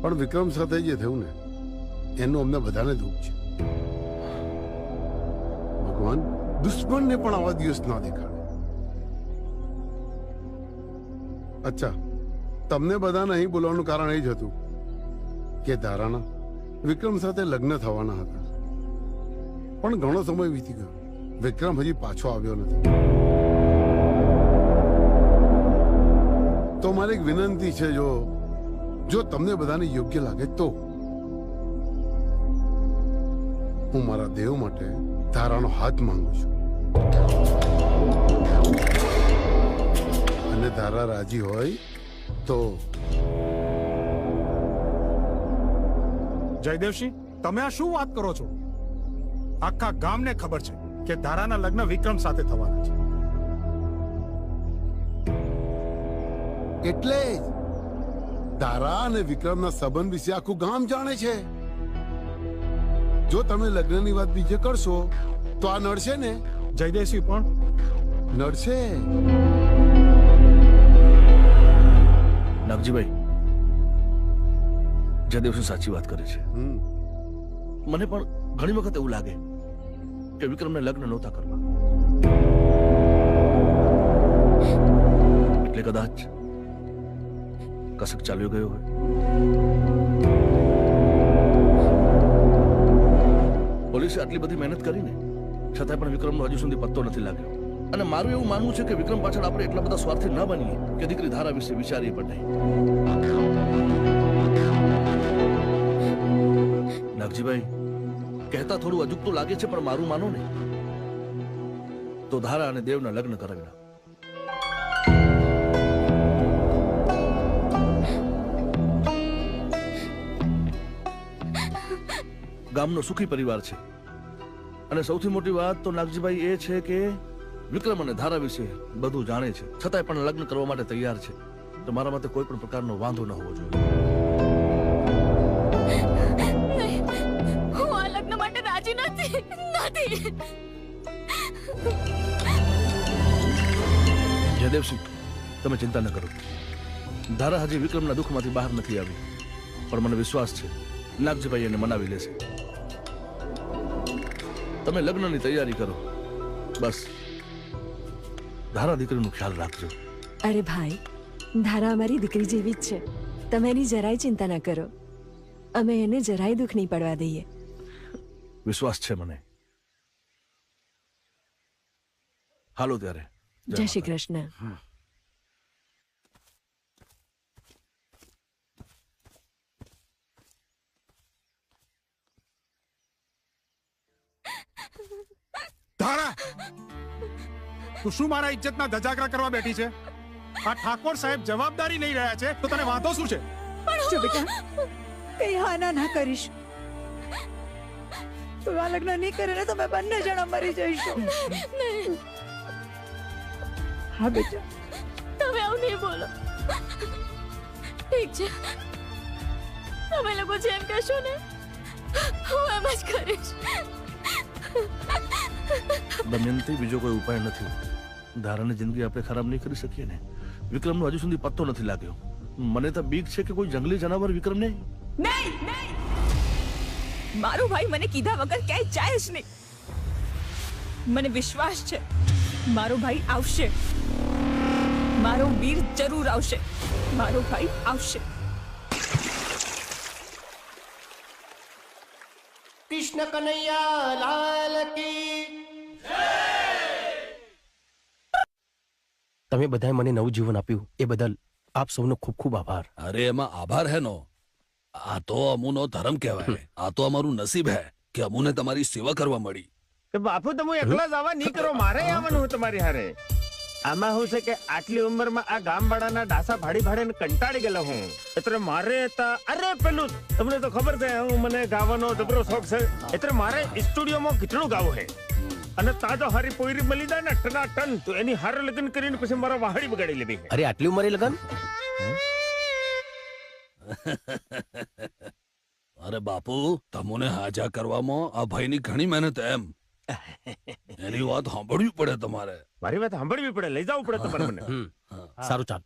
પણ વિક્રમ સાથે જે થયું ને એનું અમને બધાને દુઃખ છે. ભગવાન દુશ્મનને પણ આવા દિવસ ના દેખાડે. અચ્છા, તમને બધાને અહીં બોલાવવાનું કારણ એ જ હતું કે ધારાના વિક્રમ સાથે લગ્ન થવાના હતા, પણ ઘણો સમય વીતી ગયો, વિક્રમ હજી પાછો આવ્યો નથી. તો મારી એક વિનંતી છે, જો તમને બધાને યોગ્ય લાગે તો હું મારા દેવ માટે ધારાનો હાથ માંગુ છું, અને ધારા રાજી હોય તો. જયદેવસિંહ, તમે આ શું વાત કરો છો? આખા ગામને ખબર છે કે ધારાના લગ્ન વિક્રમ સાથે થવાના છે. એટલે જ ધારા અને વિક્રમના સંબંધ વિશે આખું ગામ જાણે છે. જો તમે લગ્નની વાત બીજે કરશો તો આ નડશે ને. જયદેવસિંહ પણ નડશે. નાગજીભાઈ, જયદેવસિંહ સાચી વાત કરે છે. મને પણ ઘણી વખત એવું લાગે કે વિક્રમને લગ્ન નહોતા કરવા, એટલે કદાચ કસક ચાલ્યો ગયો હોય. પોલીસે આટલી બધી મહેનત કરીને છતાંય પણ વિક્રમનો હજુ સુધી પત્તો નથી લાગ્યો. અને મારું એવું માનવું છે કે વિક્રમ પાછળ આપણે એટલા બધા સ્વાર્થી ન બનીએ કે દીકરી ધારા વિશે વિચારીએ પણ નહીં. નાગજીભાઈ, કહેતા થોડું અજુગતું લાગે છે, પણ મારું માનો ને તો ધારા અને દેવના લગ્ન કરાવી નાખો. ગામનો સુખી પરિવાર છે, અને સૌથી મોટી વાત તો નાગજીભાઈ એ છે કે વિક્રમ અને ધારા વિશે બધું જાણે છે, છતાંય પણ લગ્ન કરવા માટે તૈયાર છે. તો મારા માટે કોઈ પણ પ્રકારનો વાંધો ન હોવો જોઈએ. હું આ લગ્ન માટે રાજી નથી. જયદેવસિંહ, તમે ચિંતા ન કરો. ધારા હજી વિક્રમના દુઃખમાંથી બહાર નથી આવી, પણ મને વિશ્વાસ છે નાગજીભાઈ એને મનાવી લેશે. તમે લગ્નની તૈયારી કરો, બસ ધારા દીકરીનું ખ્યાલ રાખજો. અરે ભાઈ, ધારા અમારી દીકરી જેવી જ છે, તમે એની જરાય ચિંતા ના કરો. અમે એને જરાય દુઃખ નહીં પડવા દઈએ. વિશ્વાસ છે મને. હાલો ત્યારે. જય શ્રી કૃષ્ણ. ધારા, તું શું મારા ઇજ્જતના ધજાગરા કરવા બેઠી છે? આ ઠાકોર સાહેબ જવાબદારી લઈ રહ્યા છે, તો તને વાંધો શું છે? જો બેટા, કઈ હાના ના કરીશ. તું આ લગ્ન નહીં કરે ને તો અમે બંને જણા મરી જઈશું. હા બેટા, તમે આવું નહીં બોલો. ઠીક છે, તમે લોકો જેમ કહેશો ને હું એમ જ કરીશ. દમયંતી, બીજો કોઈ ઉપાય નથી. ધારાની જિંદગી આપણે ખરાબ નહીં કરી શકીએ ને. વિક્રમનો હજુ સુધી પત્તો નથી લાગ્યો. મને તો બીક છે કે કોઈ જંગલી જનાવર વિક્રમને. નહીં, મારો ભાઈ મને કીધા વગર ક્યાંય જાય જ નહીં. મને વિશ્વાસ છે મારો ભાઈ આવશે. મારો વીર જરૂર આવશે. મારો ભાઈ આવશે. કૃષ્ણ કનૈયા લાલ કી. તમે બધાએ મને નવું જીવન આપ્યું એ બદલ આપ સૌનો ખૂબ ખૂબ આભાર. અરે એમાં આભાર હે નો. આ તો અમુનો ધર્મ કહેવાય. આ તો અમારું નસીબ હે કે અમુને તમારી સેવા કરવા મળી. બાપુ તમે એકલા જ આવા નહીં કરો, મારે આવવાનું તમારી હારે. આમાં શું છે કે આટલી ઉંમરમાં આ ગામવાળાના ડાસા ભાડીને કંટાળી ગયેલો હું. એટલે મારે અરે પેલું તમને તો ખબર છે મને ગાવાનો જબરો શોખ છે, એટલે મારે સ્ટુડિયોમાં ગીતણું ગાવું છે. અને તાજો હારી પોયરી મળી જાય ને ટના ટન, તો એની હારે લગ્ન કરીને પછી મારા વાહડી બગાડી લીધી. અરે આટલી ઉંમરે લગન? અરે બાપુ, તમને હાજા કરવામાં આ ભાઈની ઘણી મહેનત એમ. એની વાત સાંભળવી પડે તમારે. મારી વાત સાંભળવી પડે, લઈ જવું પડે તમારે મને. સારું, ચાલ.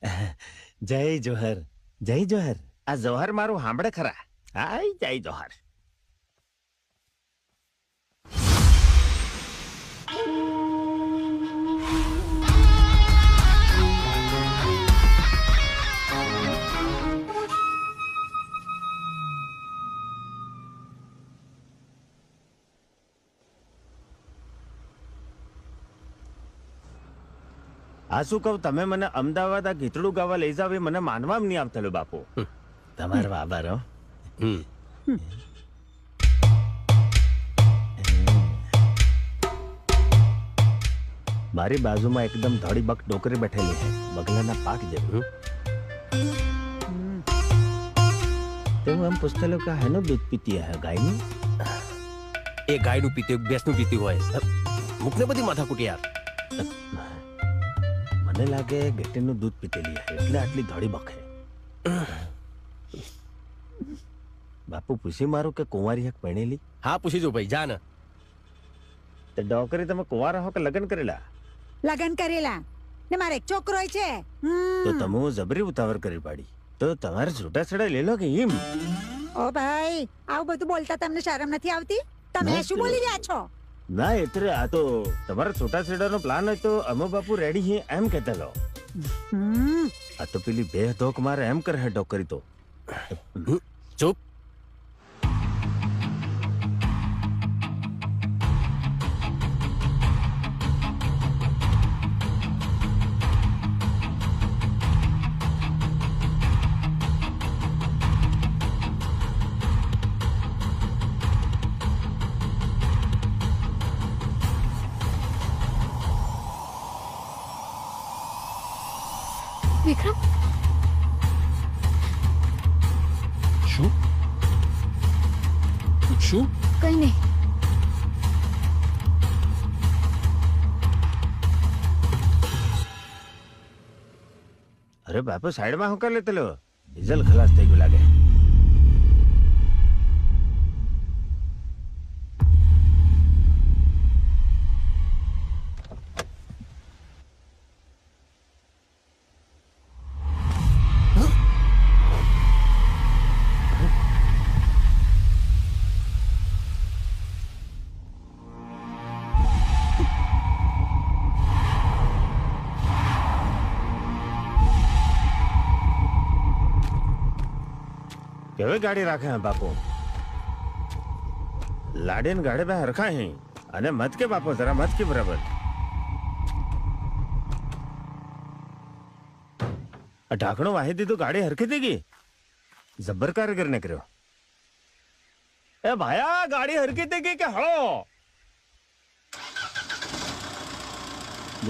જય જોહર, જય જોહર. આ જોહર મારું સાંભળે ખરા? હાય જય જોહર. આ શું કહું, તમે મને અમદાવાદ આ ગીતડું ગાવા લઈ જાવ એ મને માનવામાં નહીં આવતેલું બાપુ. તમારો આભાર હો. મારી બાજુમાં એકદમ ધોળી બક ડોકરી બેઠેલી છે, બગલાના પાક જેવું. તો હું એમ પૂછતેલો કે હેનું દૂધ પીતી હે, ગાયનું? એ ગાયનું પીતી ભેંસનું પીતી હોય. મૂકને બધી માથાકૂટ યાર. મને લાગે ગેટીનું દૂધ પીતેલી હે એટલે આટલી ધોળી બકે. બાપુ પૂછી મારું કે કુંવારી હક પરણેલી? હા પૂછી જો ભાઈ, જા ને. તે ડોકરી તમે કુંવારા હો કે લગ્ન કરેલા? લગન કરેલા ને મારે એક છોકરો છે. તો તમે જબરી ઉતાવળ કરી પાડી. તો તમારે છૂટાછેડા લઈ લો કે એમ? ઓ ભાઈ, આવું બધું બોલતા તમને શરમ નથી આવતી? તમે શું બોલી રહ્યા છો? ના એટલે આ તો તમારા છૂટાછેડાનો પ્લાન હોય તો અમે બાપુ રેડી હી એમ કહેતા લો. આ તો પેલી બે ધોક મારે એમ કરે ડોકરી તો. ચૂપ. વિક્રમ, શું શું? કઈ નહીં. અરે બાપુ સાઈડમાં હું કરી લેતેલો, ડીઝલ ખલાસ થઈ ગયું લાગે. કેવી ગાડી રાખે હે બાપુ? લાડીને ગાડી બે હરખા હે અને મત કે બાપુ, જરા મત કે બરાબર. ઢાંકણું વાહી દીધું, ગાડી હરખી થઈ ગઈ. જબ્બર કારીગર ને કર્યો. એ ભાયા, ગાડી હરખી થઈ ગઈ કે હળો?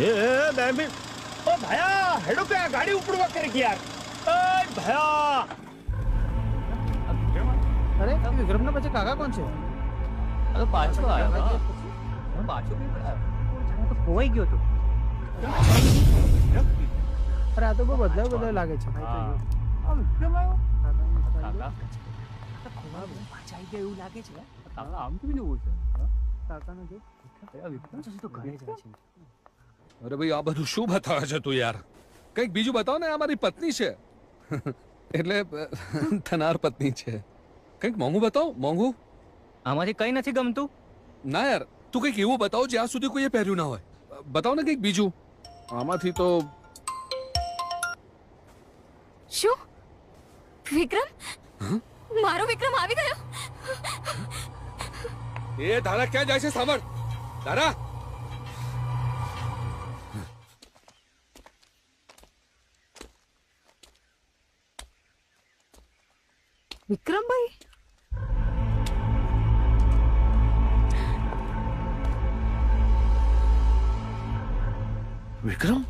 એ બે મિનિટ. ઓ ભાયા, હેડો કે ગાડી ઉપડવા કરી યાર. એ ભાયા, અરે વિક્રમ ના પછી કાકા કોણ છે? અરે પાછો આવ્યો. પાછો તો ખોવાઈ ગયો તો. અરે આ તો બહુ બદલાવ લાગે છે. આ વિક્રમ આવ્યો? પાછા આવી ગયા એવું લાગે છે. આમ કેવી નવું છે? કાકાનો જો વિક્રમ તો ઘરે જાય છે. અરે ભાઈ, આ બધું શું બતાવે છે તું યાર? કંઈક બીજું બતાવ ને. આ મારી પત્ની છે. એટલે થનાર પત્ની છે. કંઈક મોંઘું બતાવ, મોંઘું. આમાંથી કઈ નથી ગમતું. ના યાર, તું કંઈક એવું બતાવ જ્યાં સુધી કોઈએ પહેર્યું ના હોય. બતાવ ને કંઈક બીજું. આમાંથી તો શું? વિક્રમ? મારો વિક્રમ આવી ગયો? એ ધારા ક્યાં જાય છે? સાંભળ ધારા. વિક્રમભાઈ, વિક્રમ?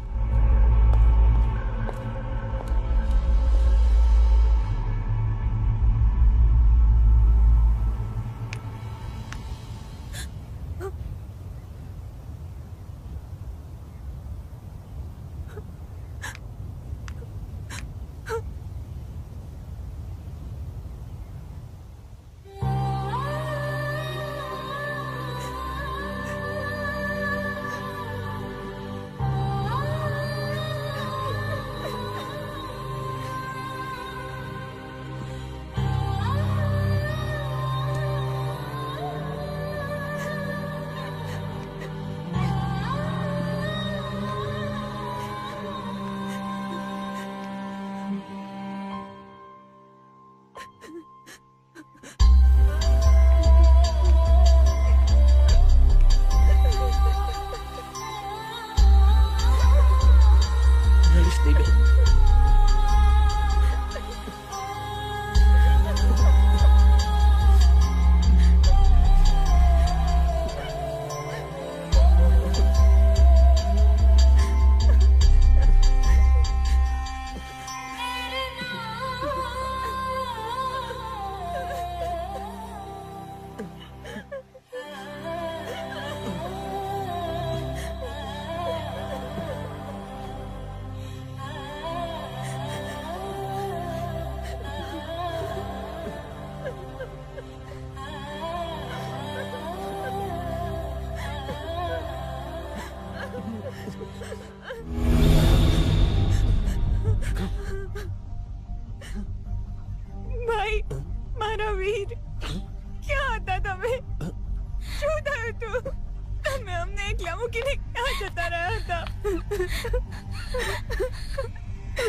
મૂકીને ક્યાં જતા રહ્યા હતા?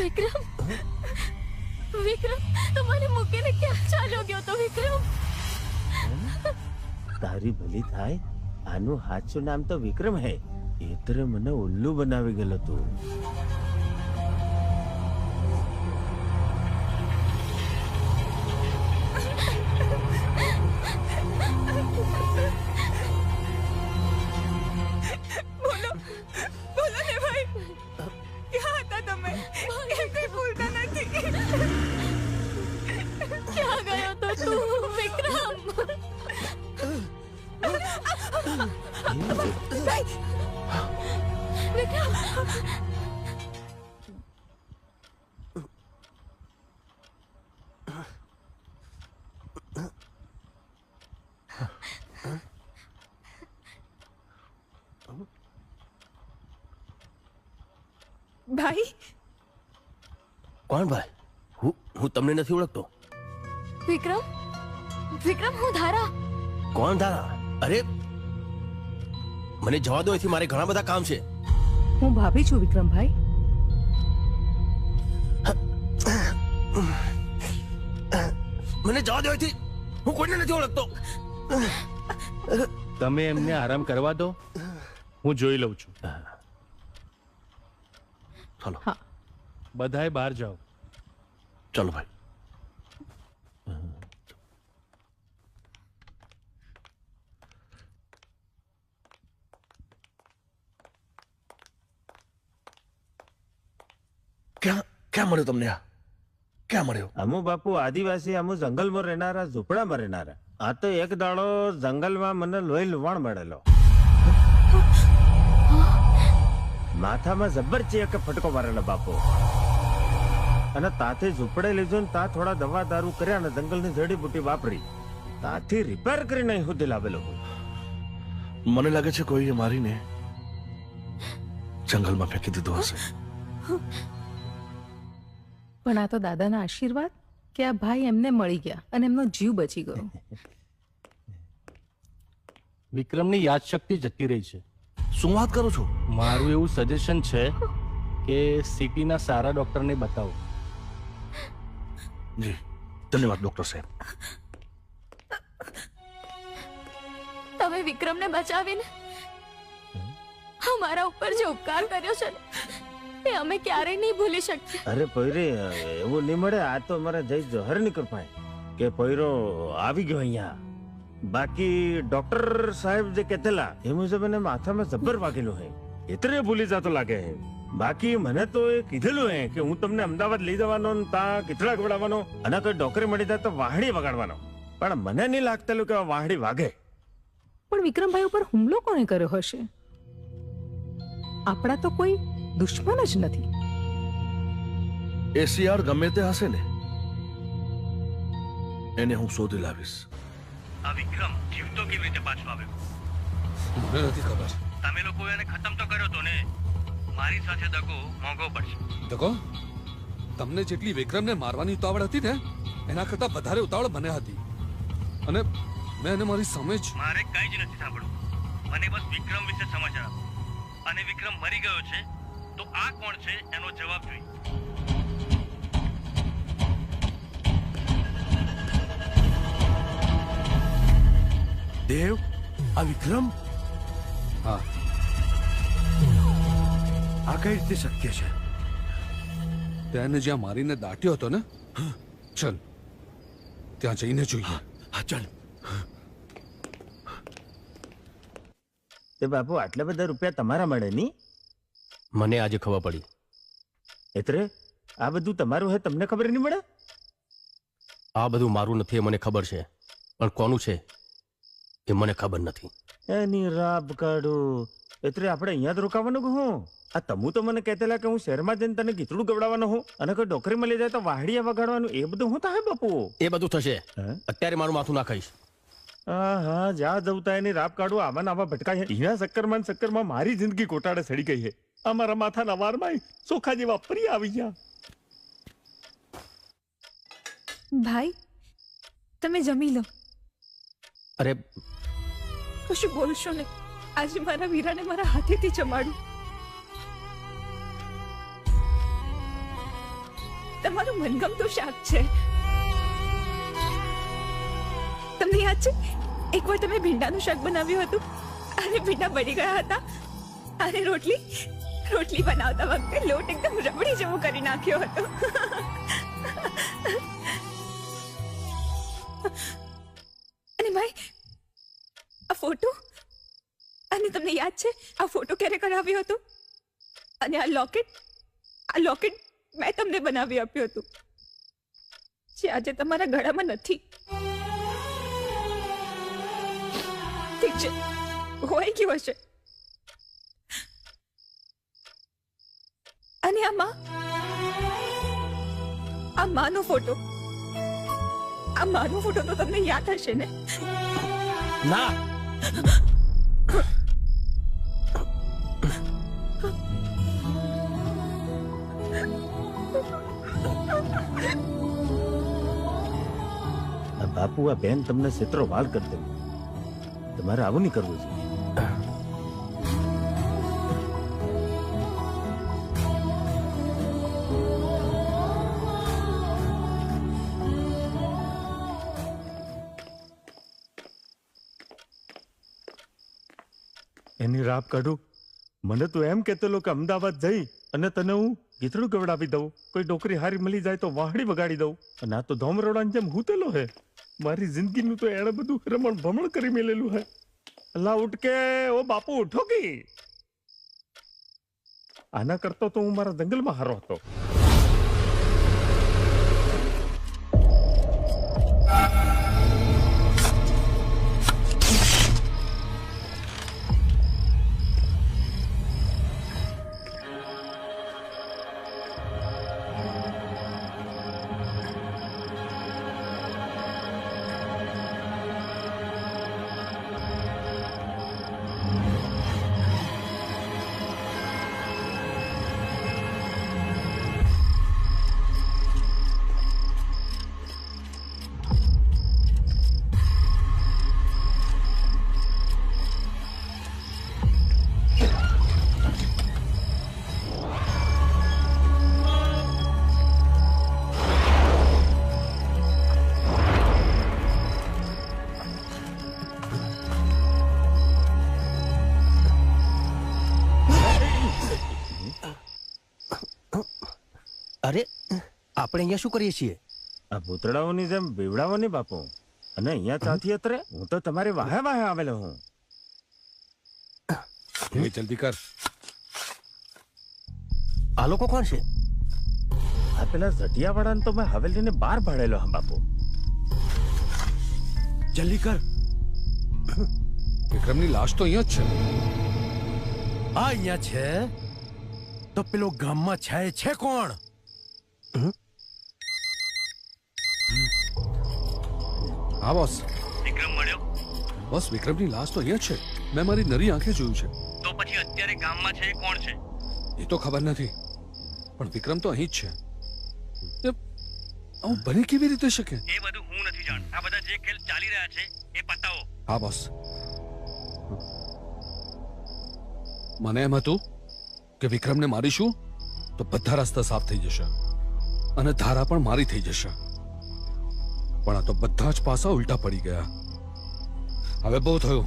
વિક્રમ વિક્રમ તું મને મૂકીને ક્યાં ચાલ્યો ગયો તો વિક્રમ? તારી ભલી થાય, આનું સાચું નામ તો વિક્રમ હે. એટલે મને ઉલ્લુ બનાવી ગયેલો તું. બોલો બોલો ને ભાઈ, ક્યાં હતા તમે? કેમ કઈ ભૂલતા નથી? ક્યાં ગયો તો તું વિક્રમ? વિક્રમ ભાઈ કોણ ભાઈ? હું તમને નથી ઓળખતો. વિક્રમ વિક્રમ હું ધારા. કોણ ધારા? અરે મને જવા દો, એથી મારે ઘણા બધા કામ છે. હું ભાભી છું વિક્રમભાઈ. મને જવા દો એથી, હું કોઈને નથી ઓળખતો. તમે એમને આરામ કરવા દો, હું જોઈ લઉં છું. ચાલો બધાએ બહાર જાઓ. ચાલો ભાઈ. ક્યાં મળ્યો તમને? આ ક્યાં મળ્યો? અમુ બાપુ આદિવાસી, અમુ જંગલમાં રહેનારા, ઝૂંપડામાં રહેનારા. આ તો એક દાડો જંગલમાં મને લોહી લુવાણ મળેલો. માથામાં જબરચી એક ફટકો મારેલો બાપુ. અને તાથી ઝૂંપડે લીધું ને તા થોડા દવા દારૂ કર્યા ને જંગલની જડીબુટી વાપરી તાથી રિપેર કરીને અહીં સુધી લાવેલો. મને લાગે છે કોઈએ મારીને જંગલમાં ફેંકી દીધો હશે. પણ આ તો દાદાના આશીર્વાદ કે આ ભાઈ એમને મળી ગયા અને એમનો જીવ બચી ગયો. વિક્રમની યાદશક્તિ જતી રહી છે. શું વાત કરો છો? મારું એવું સજેશન છે કે સિટીના સારા ડોક્ટરને બતાવો. જી ધન્યવાદ ડોક્ટર સાહેબ. તમે વિક્રમને બચાવીને અમારા ઉપર જે ઉપકાર કર્યો છે ને, એ અમે ક્યારેય નહીં ભૂલી શકીએ. અરે પૈરે એવું નહીં મળે. આ તો અમારા જય જોહર ની કૃપા કે પૈરો આવી ગયો અહીંયા. બાકી ડોક્ટર સાહેબ જે કહેતેલા એ મુજબ એને માથામાં જબ્બર વાગેલું હે, એટલે ભૂલી જતો લાગે હે. બાકી મને તો એ કીધેલું હે કે હું તમને અમદાવાદ લઈ જવાનો ને તા કીચડા ગવડાવવાનો અને કોઈ ડોકરી મળી જાય તો વાહડી વગાડવાનો. પણ મને નહીં લાગતેલું કે વાહડી વાગે. પણ વિક્રમભાઈ ઉપર હુમલો કોને કર્યો હશે? આપણા તો કોઈ દુશ્મન જ નથી. એસીઆર ગમે તે હશે ને, એને હું શોધી લાવીશ. આ વિક્રમ જીવતો કેવી રીતે પાછો આવ્યો? મને નથી ખબર. તમે લોકો એને ખતમ તો કર્યો તો ને. મારી સાથે દગો મોંઘો પડશે. દગો? તમને જેટલી વિક્રમને મારવાની ઉતાવળ હતી ને, એના કરતા વધારે ઉતાવળ મને હતી. અને મેં એને મારી સામે જ. મારે કઈ જ નથી સાંભળવું. મને બસ વિક્રમ વિશે સમાચાર આપો. અને વિક્રમ મરી ગયો છે તો આ કોણ છે એનો જવાબ જોઈએ. દેવ, આ વિક્રમ? હા. આ કઈ રીતે શક્ય છે? તેને જ્યાં મારીને દાટ્યો હતો ને, ચલ ત્યાં જઈને જોઈએ. હા ચાલ. તે બાપુ આટલા બધા રૂપિયા તમારા મળે ની? મને આજે ખબર પડી. એટલે આ બધું તમારું હે, તમને ખબર નહીં મળે? આ બધું મારું નથી એ મને ખબર છે, પણ કોનું છે એ મને ખબર નથી. એની રાબ કાઢું. એટલે આપણે અહીંયા જ રોકાવાનું કે હું? આ તમુ તો મને કહેતેલા કે હું શહેરમાં જઈને તને ગીતડું ગવડાવવાનું હું અને કોઈ ડોકરી મળી જાય તો વાહડિયા વગાડવાનું. એ બધું હું થાય બાપુ? એ બધું થશે. અત્યારે મારું માથું ના ખાઈશ. હા જા જવતા એની રાબ કાઢું. આમાં આવા ભટકાય છે. એના ચક્કરમાં મારી જિંદગી કોટાડે સડી ગઈ છે. અમારા માથાના વારમાં સોખા જેવા ફરી આવી ગયા. ભાઈ તમે જમી લો. અરે કશું બોલશો ને. આજે મારા વીરાને મારા હાથેથી જમાડું. તમારું મનગમતું શાક છે. તમને યાદ છે એકવાર તમે ભીંડાનું શાક બનાવ્યું હતું અને ભીંડા બળી ગયા હતા અને રોટલી બનાવતા વખતે લોટ એકદમ રબડી જેવો કરી નાખ્યો હતો. અને ભાઈ આ ફોટો, અને તમને યાદ છે આ ફોટો ક્યારે કરાવ્યો હતો? અને આ લોકેટ મેં તમને બનાવી આપ્યું હતું જે આજે તમારા ગળામાં નથી. ઠીક છે, હોય ગયું હશે. અને આ માનો ફોટો તો તમને યાદ હશે ને? ના, બાપુ આ બેન તમને ક્ષેત્રો વાળ કરી દે. તમારે આવું નહીં કરવું છે. એની રાપ કાઢું. મને તો એમ કહેતો કે અમદાવાદ જઈ અને તને હું ગીતડું ગવડાવી દઉં, કોઈ ડોકરી હારી મળી જાય તો વાહડી વગાડી દઉં. અને આ તો ધોમરોડાની જેમ હૂતેલો હે. મારી જિંદગીનું તો એણે બધું રમણ ભમણ કરી મેલેલું હે. અલ્લાહ ઉઠ કે ઓ બાપુ ઉઠો કે. આના કરતો તો હું મારા જંગલમાં હારો હતો. અરે આપણે અહીંયા શું કરીએ છીએ? આ ભૂતડાઓની જેમ બીવડાવોની બાપુ. અને અહીંયા ચાથી અત્રે હું તો તમારી વાહે વાહે આવેલો હું. જલ્દી કર. આ લોકો કોણ છે? આ પેલા ઝટિયાવાળાને તો મેં હવેલીને બહાર ભાડેલો હા બાપુ. જલ્દી કર. વિક્રમની લાશ તો અહીંયા જ છે. આ અહીંયા છે તો પેલો ગામમાં છે કોણ? હા બોસ. વિક્રમ મળ્યો? બોસ વિક્રમની લાશ તો અહીંયા જ છે. મેં મારી નરી આંખે જોયું છે. તો પછી અત્યારે ગામમાં છે એ કોણ છે? એ તો ખબર નથી, પણ વિક્રમ તો અહીં જ છે. આવું બની કેવી રીતે શકે? એ બધું હું નથી જાણતો. આ બધા જે ખેલ ચાલી રહ્યા છે એ પતાવો. હા બોસ. મને એમ હતું કે વિક્રમને મારીશું તો બધા રસ્તા સાફ થઈ જશે અને ધારા પણ મારી થઈ જશે, પણ આ તો બધા જ પાસા ઉલટા પડી ગયા. હવે બહુ થયું.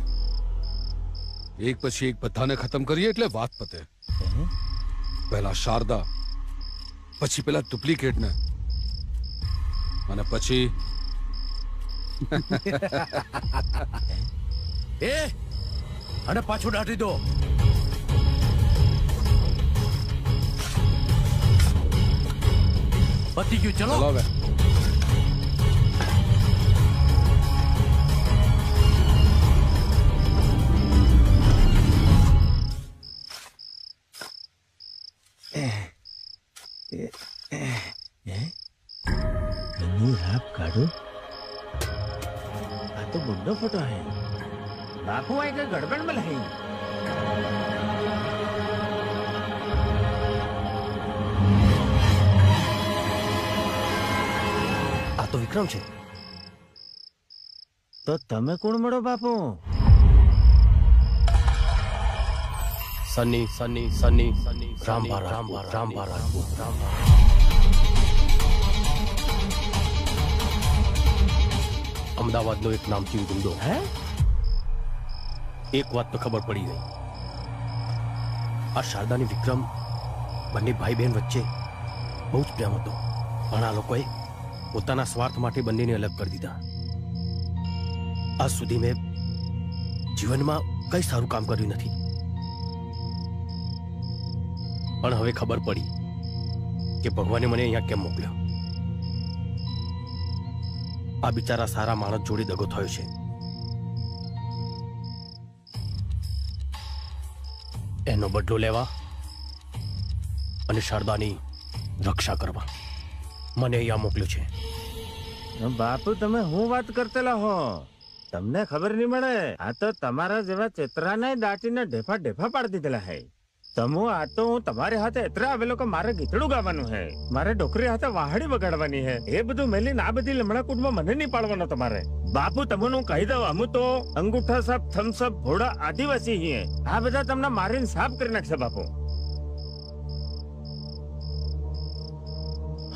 એક પછી એક બધાને ખતમ કરીએ એટલે વાત પતે. પહેલા શારદા, પછી પેલા ડુપ્લિકેટને, અને પછી એ અને પાછું દાટી દો. પતી ગયું, ચલો હવે. એની રાપ કાઢું. આ તો બુड्ढो फोटो है. बापू आए के गड़बड़ में नहीं. આ તો વિક્રમ છે. તો તમે કોણ મળો બાપુ? સની સની સની સની રામભા રાજપૂત અમદાવાદનો એક નામચીન ગુંડો. હે? એક વાત તો ખબર પડી ગઈ. આ શારદાની વિક્રમ બંને ભાઈ બહેન વચ્ચે બહુ જ પ્રેમ હતો, પણ આ લોકોએ પોતાના સ્વાર્થ માટે બંનેને અલગ કરી દીધા. આજ સુધી મેં જીવનમાં કઈ સારું કામ કર્યું નથી, પણ હવે ખબર પડી કે ભગવાને મને અહીંયા કેમ મોકલ્યો. આ બિચારા સારા માણસ જોડે દગો થયો છે. એનો બદલો લેવા અને શારદાની રક્ષા કરવા મને અહીંયા મોકલ્યો છે. બાપુ તમે હું વાત કરતેલા હો, તમને ખબર નહીં મળે. આ તો તમારા જેવા ચેતરાને દાટીને ઢેફા ઢેફા પાડી દીધેલા હે. તમો આ તો હું તમારે હાથે એટલા આવેલો કે મારે ગીતડું ગાવાનું હે, મારે ડોકરી હાથે વાહડી વગાડવાની હે. એ બધું મેલીને આ બધી લમણા કૂટમાં મને નહીં પાડવાનો તમારે. બાપુ તમને હું કહી દઉં, અમુ તો અંગૂઠા સાપ થમ્સઅપ ભોળા આદિવાસી છીએ. આ બધા તમને મારીને સાફ કરી નાખશે બાપુ.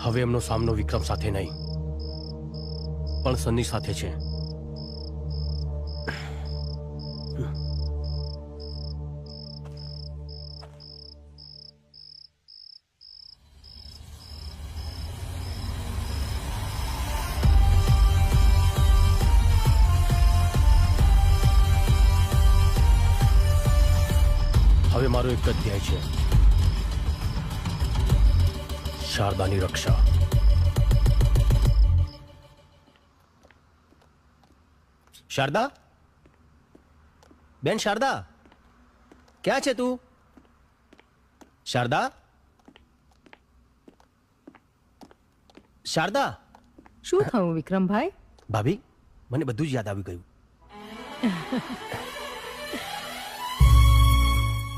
હવે એમનો સામનો વિક્રમ સાથે નહીં પણ સની સાથે છે. હવે મારો એક જ ધ્યેય છે, શારદાની રક્ષા. શારદા, બેન શારદા, ક્યાં છે તું? શારદા, શારદા. શું થયું વિક્રમભાઈ? ભાભી, મને બધું જ યાદ આવી ગયું.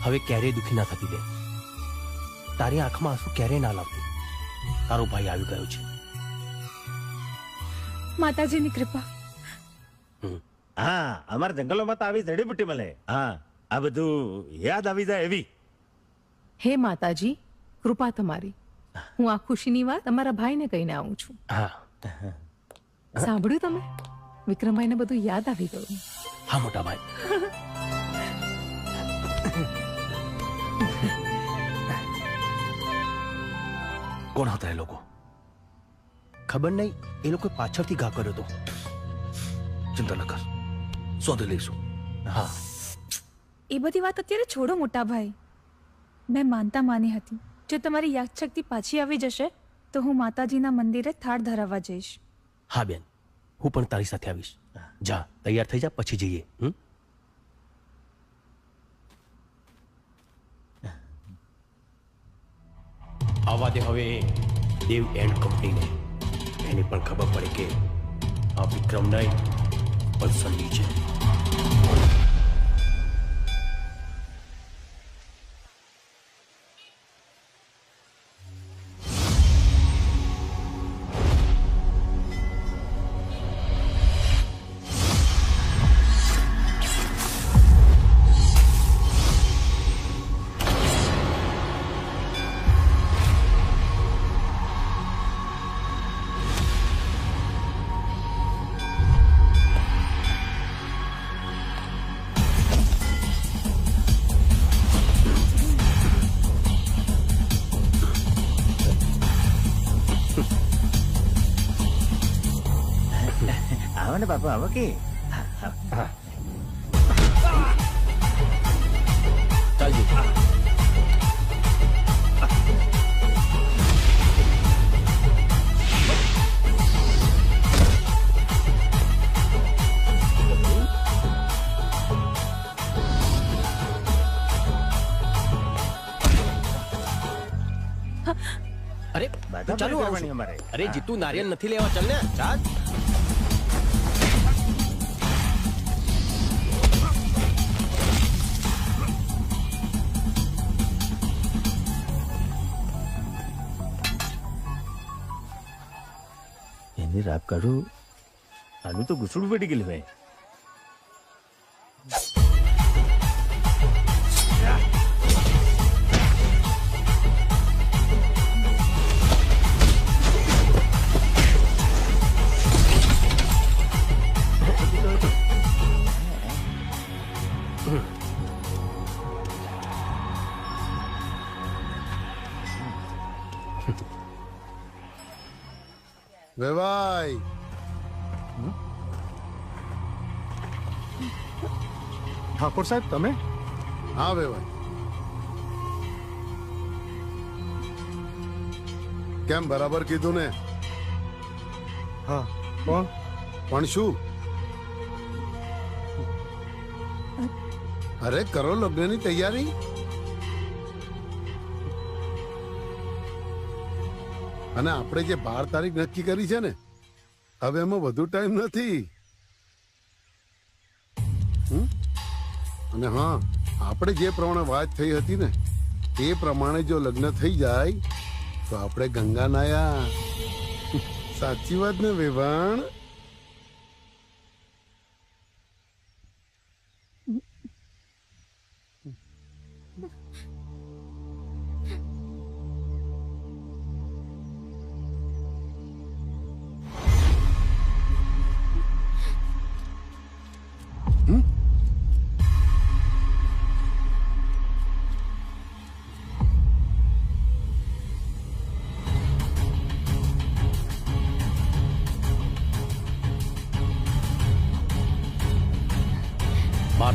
હવે ક્યારેય દુખી ના થતી બેન. તારી આંખમાં આંસુ ક્યારેય ના લાવતી. તારો ભાઈ આવી ગયો છે. માતાજીની કૃપા. હા, અમારા જંગલોમાં તો આવી જડીબુટ્ટી મળે. હા, આ બધું યાદ આવી જાય એવી. હે માતાજી, કૃપા તમારી. હું આ ખુશીની વાત તમારા ભાઈને કહીને આવું છું. હા, સાંભળ્યું તમે? વિક્રમભાઈને બધું યાદ આવી ગયું. હા મોટા ભાઈ. કોણ હતા એ લોકો? ખબર નહીં. એ લોકો પાછળથી ઘા કર્યો હતો. ચિંતા ન કર, શોધી લઈશું. હા, એ બધી વાત અત્યારે છોડો મોટા ભાઈ. મેં માનતા માની હતી, જો તમારી યાદશક્તિ પાછી આવી જશે તો હું માતાજીના મંદિરે થાળ ધરાવવા જઈશ. હા બેન, હું પણ તારી સાથે આવીશ. જા, તૈયાર થઈ જા, પછી જઈએ. આવા દે હવે દેવ એન્ડ કંપનીને. એને પણ ખબર પડે કે આ વિક્રમ નહીં પણ સની છે. બાપુ આવો કે ચાલજો. અરે ચાલુ અમારે. અરે જીતુ, નારિયેલ નથી લેવા, ચાલ ને. ચાલ. રાપ કાઢું, આનું તો ઘૂસડું પડી ગયેલું ભાઈ. વેવાઈ ઠાકોર સાહેબ તમે? હા વેવાઈ, કેમ બરાબર કીધું ને? હા. કોણ? પણ શું? અરે કરો લગ્નની તૈયારી. અને આપણે જે 12 તારીખ નક્કી કરી છે ને, હવે એમાં વધુ ટાઈમ નથી. અને હા, આપણે જે પ્રમાણે વાત થઈ હતી ને એ પ્રમાણે જો લગ્ન થઈ જાય તો આપણે ગંગા નાયા. સાચી વાત ને વેવાણ?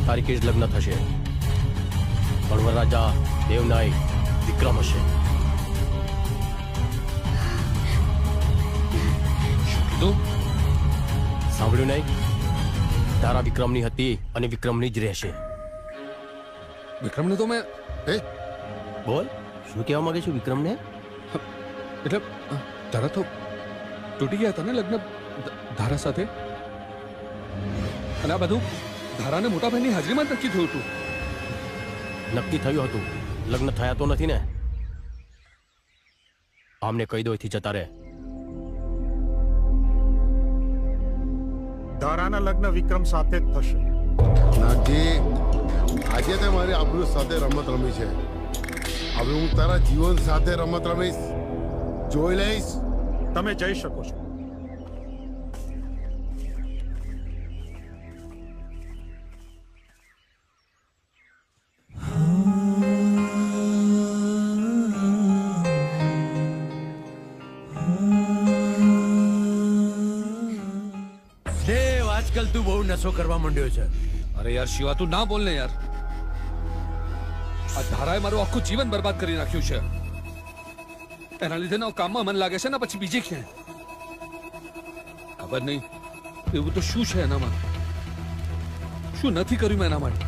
તારીખે જ લગ્ન થશે, પણ વરરાજા દેવનાય વિક્રમ હશે. સાંભળ્યું નહીં? તારા વિક્રમની હતી અને વિક્રમની જ રહેશે. વિક્રમને તો મેં બોલ, શું કહેવા માંગે છું વિક્રમને? એટલે તારા તો તૂટી ગયા હતા ને લગ્ન ધારા સાથે, અને આ બધું ધારાને મોટા ભાઈની હાજરીમાં જ નક્કી થયું હતું. નક્કી થયું હતું, લગ્ન થયા તો નથી ને. આમને કહી દો એથી જતા રહે. ધારાના લગ્ન વિક્રમ સાથે જ થશે. નાગજી, આજે તે મારી આબરૂ સાથે રમત રમી છે, હવે હું તારા જીવન સાથે રમત રમીશ. જોઈ લઈશ. તમે જઈ શકો છો. આજકાલ તું બહુ નશો કરવા માંડ્યો છે. અરે યાર શિવા, તું ના બોલ ને યાર. આ ધારાએ મારું આખું જીવન બરબાદ કરી નાખ્યું છે. એના લીધે ના કામમાં મન લાગે છે ને પછી બીજે ક્યાંય. ખબર નહીં એવું તો શું છે એનામાં, શું નથી કર્યું મેં એના માટે.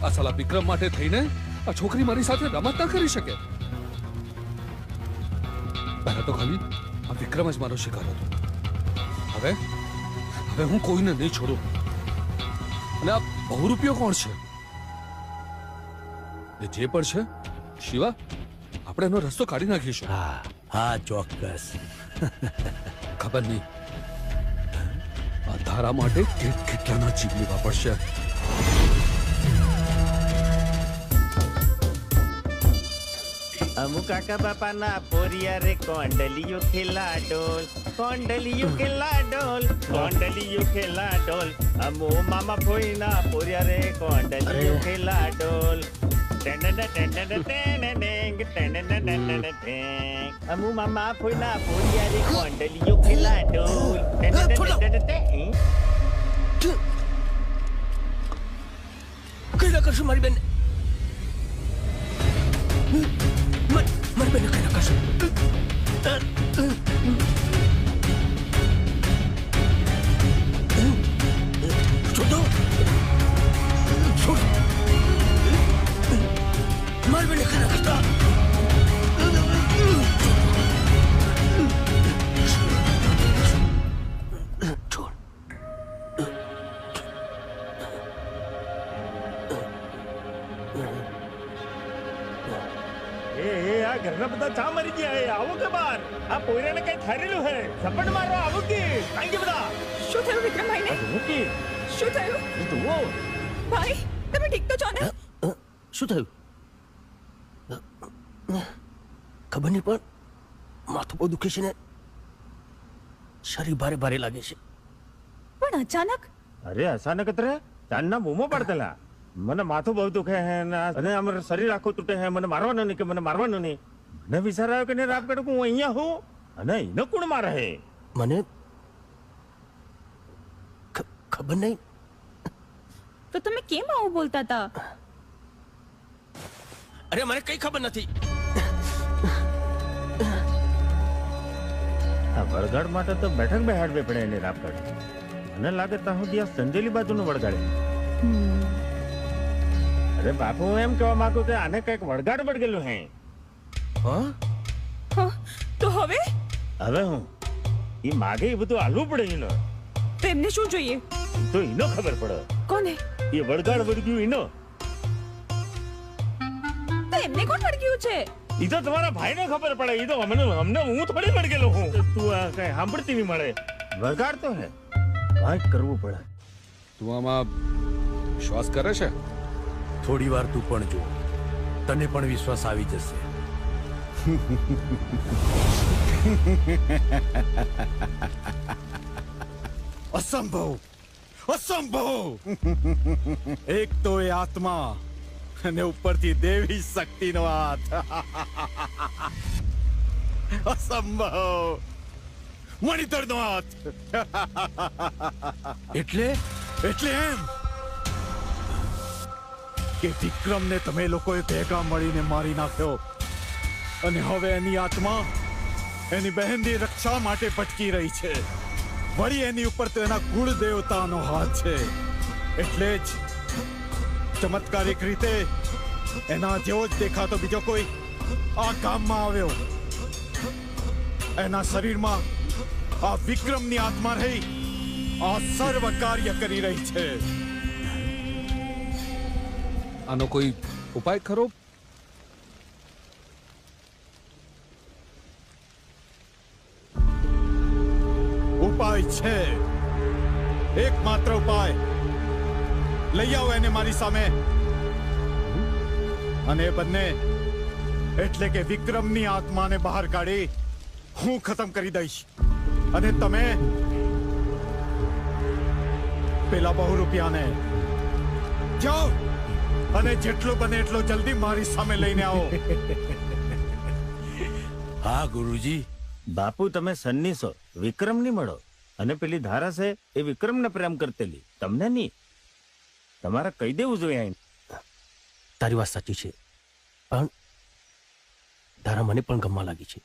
આ સાલા વિક્રમ માટે થઈને આ છોકરી મારી સાથે રમત ના કરી શકે. પહેલા તો ખાલી આ વિક્રમ જ મારો શિકાર હતો. હવે હું કોઈને નહીં છોડું. અને આ બહુરૂપિયો કોણ છે? એ જે પણ છે શિવા, આપણે એનો રસ્તો કાઢી નાખીશું. હા ચોક્કસ. ખબર નહીં આ ધારા માટે કેટલાના જીવ લેવા પડશે. અમુ કાકા બાપાના પોરિયા રે કોંડલિયો ખેલા ડોલ, કોંડલિયો ખેલા ડોલ, કોંડલિયો ખેલા ડોલ. અમુ મામા ફોઈના પોરિયા રે કોંડલિયો ખેલા ડોલ. અમુ મામા ફોઈના પોરિયા રે કોંડલિયો ખેલા ડોલ. કઈ કરશું મારી બેન? મારી બેન કઈ કરશું? છોડો, છોડ. મારી બેન કઈ કરતા? ઘરના બધા ચા મરી ગયા. આવો કે બાર? આ પોયરાને કઈ થયેલું હે? ઝપટ મારો. આવો કે કાઈ કે બધા? શું થયું વિક્રમભાઈને? શું થયું? જુઓ ભાઈ, તમે ઠીક તો છો ને? શું થયું? ખબર નહીં, પણ માથું બહુ દુખે છે ને શરીર ભારે ભારે લાગે છે. પણ અચાનક? અરે અચાનક જ રે, ચાંદના બૂમો પડતેલા. મને માથું બહુ દુખે હે અને અમારું શરીર આખું તૂટે હે. મને મારવાનું નહીં કે મને મારવાનું નહીં. મને વિચાર આવ્યો કે ને રાત કાઢું હું અહીંયા હું અને એને કોણ મારે હે? મને ખબર નહીં. તો તમે કેમ આવું બોલતા હતા? અરે મને કઈ ખબર નથી. આ વળગાડ માટે તો બેઠક બેહાડવી પડે એની રાપડ. મને લાગે ત્યાં સુધી આ સંજેલી બાજુનું વળગાડે. અરે બાપુ, હું એમ કહેવા માંગુ કે આને કઈક વળગાડ વળગેલું હે. તો હવે હું ઈ માગે એ બધું આલવું પડે એનો. તો એમને શું જોઈએ? તો એનો ખબર પડે. કોને? એ વળગાડ વળગ્યું એનો. તો એમને કોણ વળગ્યું છે? ઈ તો તમારા ભાઈને ખબર પડે. ઈ તો અમને હું થોડી વળગેલો હું. તું આ કઈ સાંભળતી નહીં મળે. વળગાડ તો હે, કાંઈક કરવું પડે. તું આમાં વિશ્વાસ કરે છે? થોડી વાર તું પણ જો, તને પણ વિશ્વાસ આવી જશે. અસંભવ, અસંભવ! એક તો એ આત્મા અને ઉપરથી દેવી શક્તિનો હાથ. અસંભવ! મણિધરનો હાથ. એટલે એમ કે વિક્રમને તમે લોકોએ ભેગા મળીને મારી નાખ્યો અને હવે એની આત્મા એની બહેનની રક્ષા માટે ભટકી રહી છે. વળી એની ઉપર તો એના કુળ દેવતાનો હાથ છે. એટલે જ ચમત્કારિક રીતે એના જેવો જ દેખાતો બીજો કોઈ આ ગામમાં આવ્યો. એના શરીરમાં આ વિક્રમની આત્મા રહી આ સર્વ કાર્ય કરી રહી છે. આનો કોઈ ઉપાય ખરો? ઉપાય છે, એકમાત્ર ઉપાય. લઈ આવો એને મારી સામે. અને એ બંને એટલે કે વિક્રમની આત્માને બહાર કાઢી હું ખતમ કરી દઈશ. અને તમે પેલા બહુરૂપિયાને જાઓ અને જેટલો બને એટલો જલ્દી મારી સામે લઈને આવો. હા ગુરુજી. બાપુ, તમે સન્નીસો વિક્રમની મળો. અને પેલી ધારા છે એ વિક્રમને પ્રેમ કરતેલી, તમને નહીં. તમારે કહી દેવું જોઈએ. તારી વાત સાચી છે, પણ ધારા મને પણ ગમવા લાગી છે.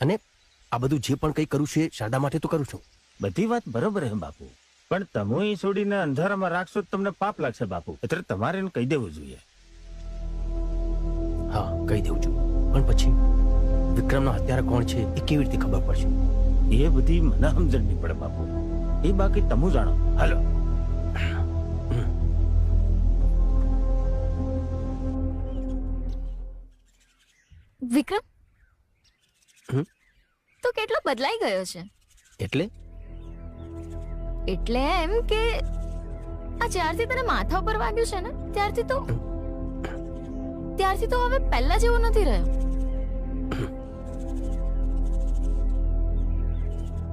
અને આ બધું જે પણ કંઈ કરું છે શારદા માટે તો કરું છું. બધી વાત બરોબર હે બાપુ, પણ તમે એ છોડીને અંધારામાં રાખશો તો તમને પાપ લાગશે બાપુ. એટલે તમારે એને કહી દેવું જોઈએ. હા, કહી દેવું જોઈએ. પણ પછી વિક્રમનો હત્યારા કોણ છે એ કેવી રીતે ખબર પડશે? એ બધી મને સમજણ નહીં પડે બાપુ. એ બાકી તમે જાણો. હાલો. વિક્રમ તો કેટલો બદલાઈ ગયો છે. એટલે એમ કે આ જ્યારથી તને માથા ઉપર વાગ્યું છે ને ત્યારથી તો હવે પહેલા જેવો નથી રહ્યો.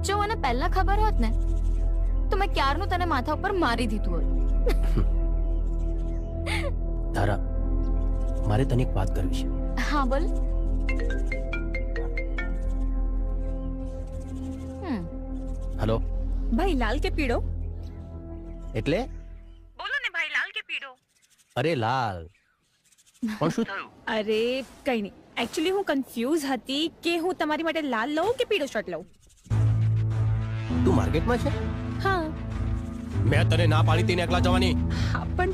જો મને પહેલા ખબર હોત ને તો મેં ક્યારનું તને માથા ઉપર મારી દીધું હોત. તારા, મારે તને એક વાત કરવી છે. હા બોલ. હેલો. ભાઈ લાલ કે પીળો? એટલે બોલો ને ભાઈ, લાલ કે પીળો? અરે લાલ. પણ શું થયું? અરે કઈ નહીં. એકચ્યુઅલી હું કન્ફ્યુઝ હતી કે હું તમારી માટે લાલ લઉં કે પીળો શર્ટ લઉં. તું માર્કેટમાં છે? હા. મેં તને ના પાડી તેને એકલા જવાની. હા, પણ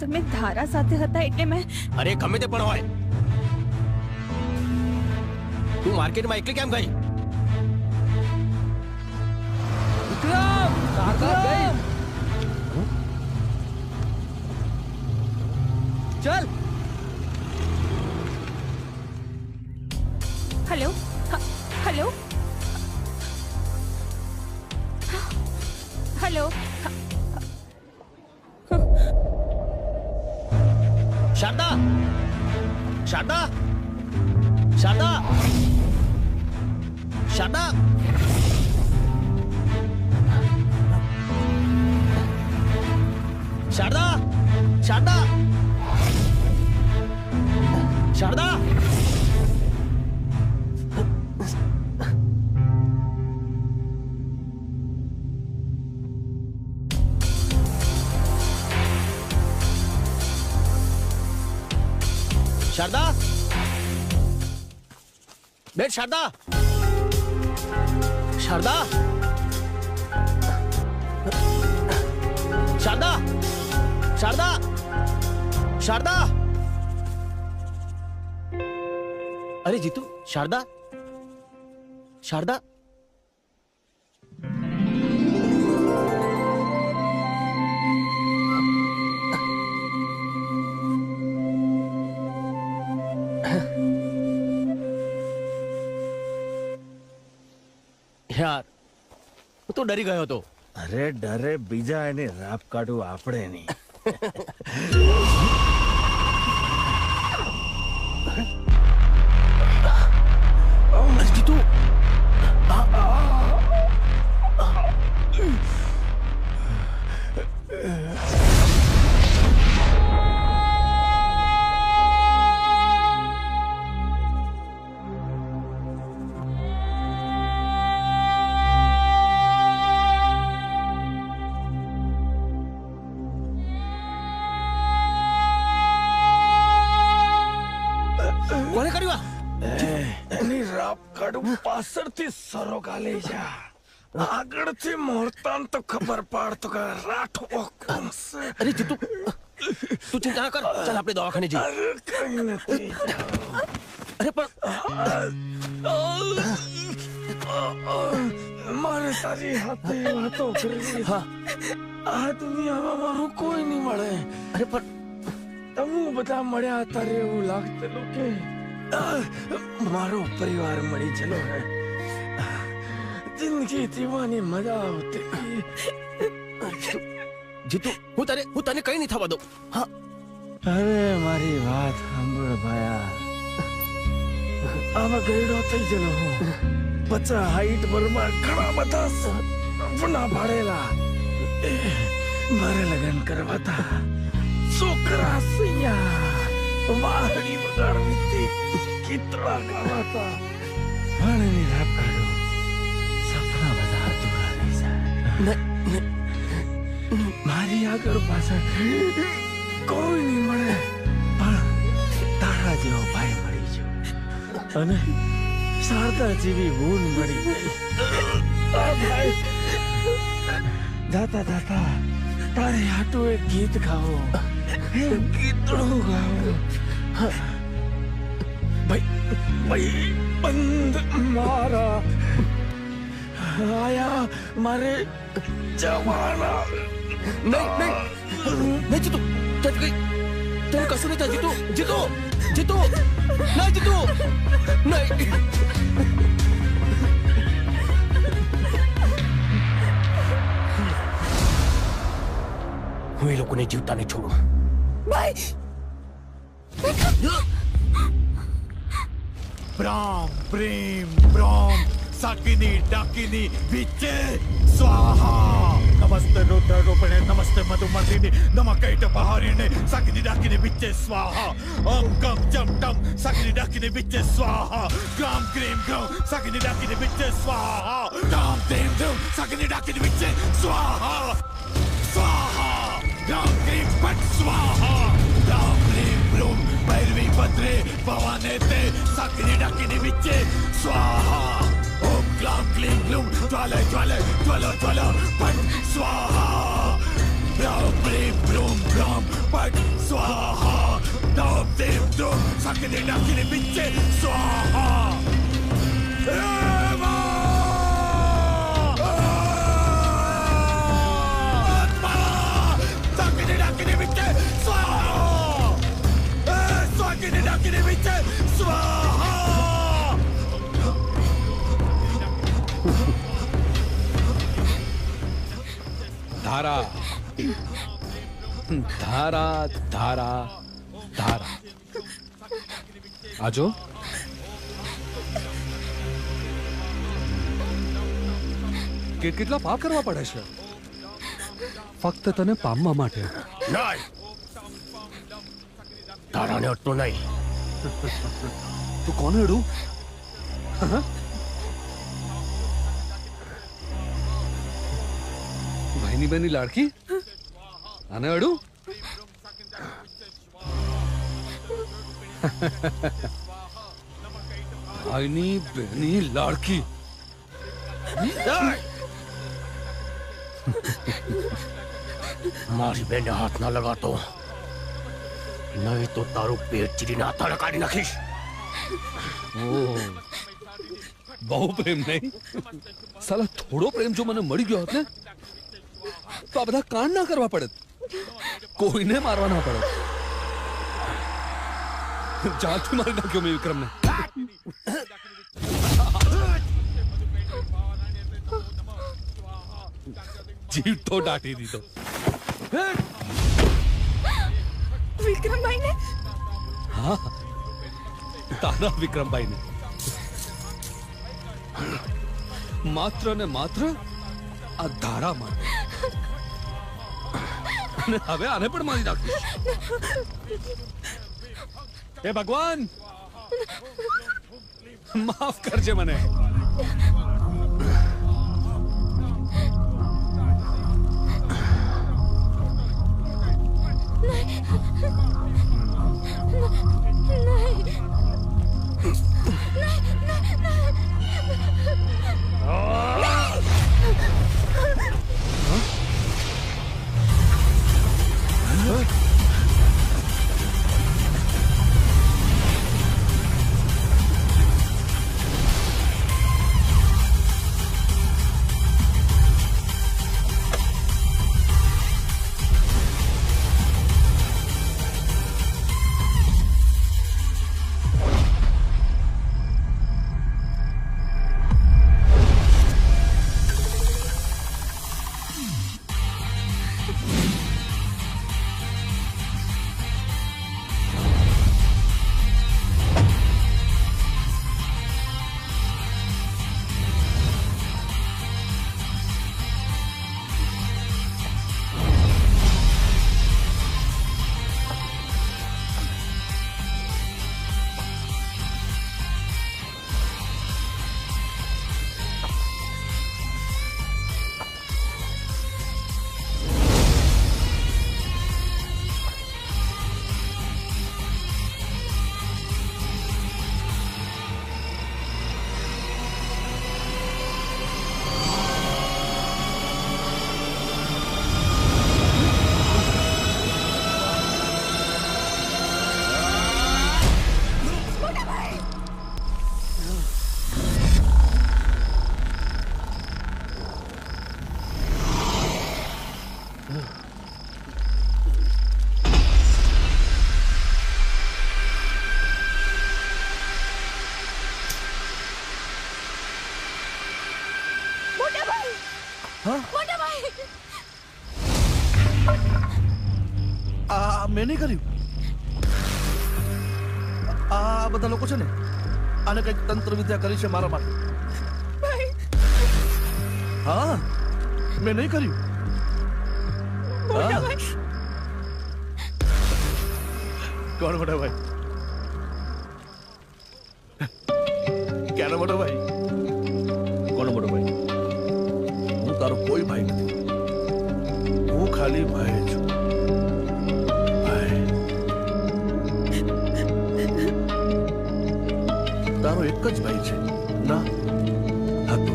તમે ધારા સાથે હતા એટલે મેં. અરે ગમે તે પણ હોય, તું માર્કેટમાં એકલી કેમ ગઈ? વિક્રમ, શારદા ગઈ. ચલ. Hello. Hello. Hello. Sharada, Sharada, Sharada, Sharada. Sharada, Sharada, Sharada. Sharada, બેન શારદા, શારદા, શારદા, શારદા, શારદા. અરે જીતુ, શારદા, શારદા. યાર, હું તો ડરી ગયો હતો. અરે ડરે બીજા, એને રાપ કાઢવું આપણે નહીં. જીતુ, કોને કર્યું? એની રાપ કાઢું પાછળથી સરો ગાલે જા, આગળથી મોરતાન તો ખબર પાડતો કે રાઠો કોણ છે. અરે જીતુ, તું ચિંતા ના કર, ચાલ આપણે દવાખાને જઈએ. અરે કઈ નથી. અરે પણ મારે તારી હાથે વાતો કરવી. આ દુનિયામાં મારું કોઈ નહીં મળે. અરે પણ તમે બધા મળ્યા તારે એવું લાગતું કે મારો પરિવાર મળી ચલો હે. જિંદગી જીવવાની મજા આવતી. જીતુ, હું તને કઈ નહીં થવા દઉં. હા, અરે મારી વાત સાંભળ ભાયા. આવા ગયડો થઈ ગયેલો હું. 50 હાઈટ વરમાં ઘણા બધા સપના પાડેલા. મારે લગ્ન કરવા હતા. છોકરા સૈયા વાહડી વગાડવી હતી, કીતળા ગાવાતા. વાણની રાપ કાઢો, સપના બધા અધૂરા રહી જાય. મારી આગળ પાછળ કોઈ નહીં મળે, પણ તારા જેવો ભાઈ મળી ગયો અને શારદા જેવી બૂન મળી ગઈ. જાતા જાતા તારે હાટું એક ગીત ગાવો, ગીતડું ગાવો. ભાઈ બંધ મારા આયા મારે જવાના. નહીં જીતુ, તને કશું નહીં થાય. જીતુ, જીતુ, જીતુ, નહીં જીતુ, નહીં. હું એ લોકોને જીવતા નહીં છોડું. બ્રામ પ્રેમ બ્રામ સાકિની ડાકિની વિચે સ્વાહા. નમસ્તે રુદ્ર રૂપિણે, નમસ્તે મધુમતીની, નમ કૈટ બહારીને, સાકિની ડાકિની વિચે સ્વાહા. ઓમ કમ જમ ટમ સાકિની ડાકિની વિચે સ્વાહા. ગ્રામ ક્રીમ ગ્રામ સાકિની ડાકિની વિચે સ્વાહા. ગ્રામ દેમ ધમ સાકિની ડાકિની વિચે સ્વાહા. સ્વાહા. ગ્રામ ક્રીમ પટ સ્વાહા. ગ્રામ ક્રીમ બ્રૂમ ભૈરવી ભદ્રે ભવાને તે સાકિની ડાકિની વિચે સ્વાહા. ઓમ ગ્લામ ક્લીમ ગ્લૂમ જ્વાલે જ્વાલે જ્વલો જ્વલો પટ સ્વાહા. ગ્રામ ક્રીમ બ્રૂમ ગ્રામ પટ સ્વાહા. ગ્રામ દેમ ધમ સાકિની ડાકિની વિચે સ્વાહા. ધારા ધારા ધારા ધારા. આજો કેટલા પાપ કરવા પડે છે ફક્ત તને પામવા માટે. નહીં, તારાને અટતું નહીં. તું કોને અડું? ભાઈની બેની લાડકી આને અડું? ભાઈની બહેની લાડકી મારી બેને હાથ ના લગાતો, નહીં તો તારું પેટ ચીરીને હાથા કાઢી નાખીશ. બહુ પ્રેમ નહીં? સાલા થોડો પ્રેમ જો મને મળી ગયો હોત ને તો આ બધા કાંડ ના કરવા પડત, કોઈને મારવા ના પડત. જાનથી મારી નાખ્યો મેં વિક્રમને. જીવ તો દાટી દીધો. વિક્રમભાઈ ને? હા, તારા વિક્રમભાઈ ને. માત્ર ને માત્ર આ ધારા માટે. અને હવે આને પણ મારી નાખીશ. હે ભગવાન, માફ કરજે મને. મેં નહીં કર્યું. આ બધા લોકો છે ને આને કઈક તંત્ર વિદ્યા કરી છે મારા માટે. હા, મેં નહીં કર્યું. કોણ મોટા ભાઈ? ક્યાંનો મોટો ભાઈ? કોનો મોટો ભાઈ? હું તારો કોઈ ભાઈ નથી. હું ખાલી ભાઈ છું. તારો એક જ ભાઈ છે ના? હતો,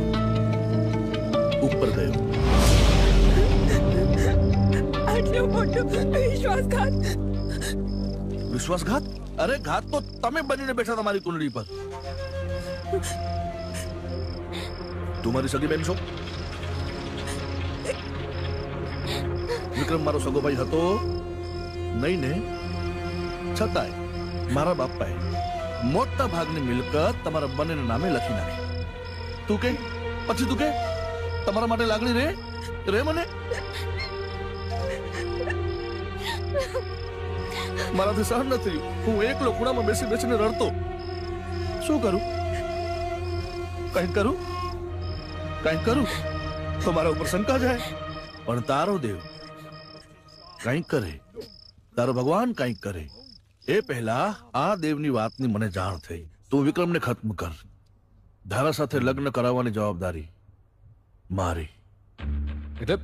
ઉપર ગયો. આટલો મોટો વિશ્વાસઘાત! વિશ્વાસઘાત? અરે ઘાત તો તમે બનીને બેઠા તમારી કુંડળી પર. તું મારી સગી બેન છો? વિક્રમ મારો સગો ભાઈ હતો નહીં ને? છતાંય મારા બાપાએ મોટા ભાગની મિલકત તમારા બંનેના નામે લખી નાખી. તું કે પછી તું કે તમારા માટે લાગણી રે મને? મારાથી સહન ન થયું. હું એકલો ખૂણામાં બેસી બેસીને રડતો. શું કરું? કંઈક કરું તો મારા ઉપર શંકા જાય. પણ તારો દેવ કંઈક કરે, તારો ભગવાન કંઈક કરે એ પહેલા આ દેવની વાતની મને જાણ થઈ. તું વિક્રમને ખત્મ કર. ધારા સાથે લગ્ન કરાવવાની જવાબદારી મારી. એટલે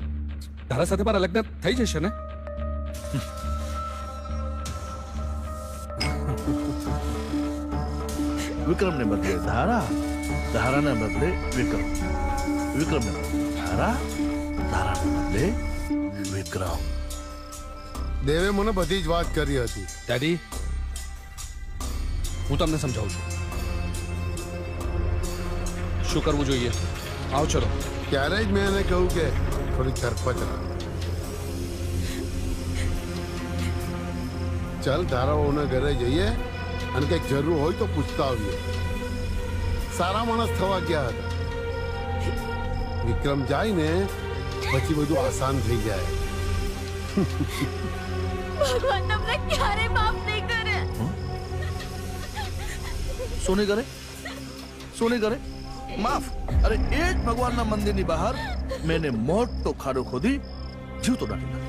ધારા સાથે મારા લગ્ન થઈ જશે ને? વિક્રમને બદલે ધારા, ધારાને બદલે વિક્રમ, વિક્રમને બદલે ધારા, ધારાને બદલે વિક્રમ. દેવે મને બધી જ વાત કરી હતી. ડેડી, હું તમને સમજાવું છું શું કરવું જોઈએ. આવો ચલો. ત્યારે જ મેં એને કહ્યું કે થોડી ધરપત રાખ. ચાલ ધારાઓના ઘરે જઈએ અને કંઈક જરૂર હોય તો પૂછતા આવીએ. સારા માણસ થવા ગયા હતા. વિક્રમ જાય ને પછી બધું આસાન થઈ જાય. ભગવાન તમને ક્યારે માફ નહીં કરે. શું નહીં કરે? શું નહીં કરે? માફ? અરે એ જ ભગવાનના મંદિરની બહાર મેં એને મોટો ખાડો ખોદી જીવતો નાખી નાખ્યો.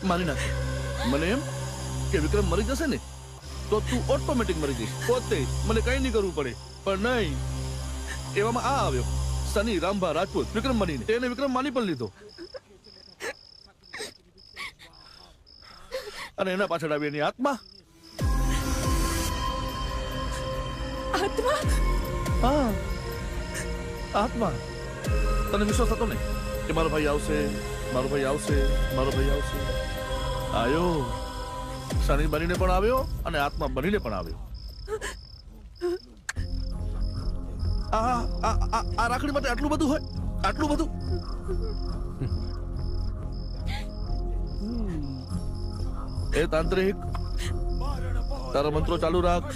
મારી નાખે. મને એમ કે વિક્રમ મરી જશે ને તો તું ઓટોમેટિક મરી જઈશ પોતે, મને કઈ નહીં કરવું પડે. પણ નહીં, એવામાં આ આવ્યો સની રામભા રાજપૂત વિક્રમ બનીને. તેને વિક્રમ માની પણ લીધો અને એના પાછળ આવી એની આત્મા. આત્મા? હા, આત્મા. તને વિશ્વાસ હતો ને કે મારો ભાઈ આવશે, મારો ભાઈ આવશે, મારો ભાઈ આવશે? આયો. સની બનીને પણ આવ્યો અને આત્મા બનીને પણ આવ્યો. આ રાખડી માટે આટલું બધું હોય? આટલું બધું? એ તાંત્રિક, તારા મંત્રો ચાલુ રાખ.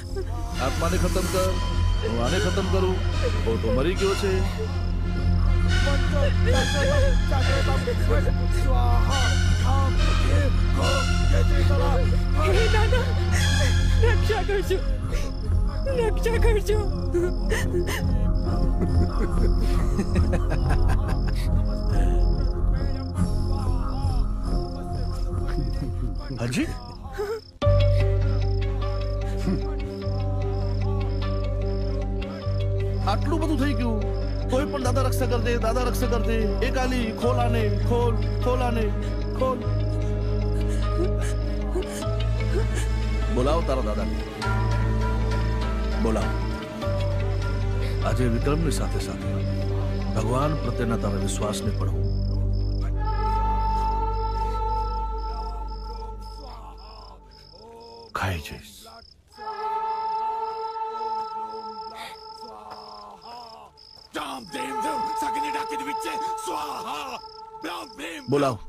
આત્માને ખતમ કર. હું આને ખતમ કરું. તો મરી ગયો છે. રક્ષા કરજો, રક્ષા કરજો. હજી આટલું બધું થઈ ગયું કોઈ પણ દાદા રક્ષા કર દે, દાદા રક્ષા કર દે. એ કાલી ખોલ આને, ખોલ, ખોલ આને, ખોલ. બોલાવો તારા દાદાને, બોલાવો. આજે વિક્રમની સાથે સાથે ભગવાન પ્રત્યેના તારા વિશ્વાસને પણ હું ખાઈ જઈશ. બોલાવો.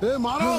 એ મારો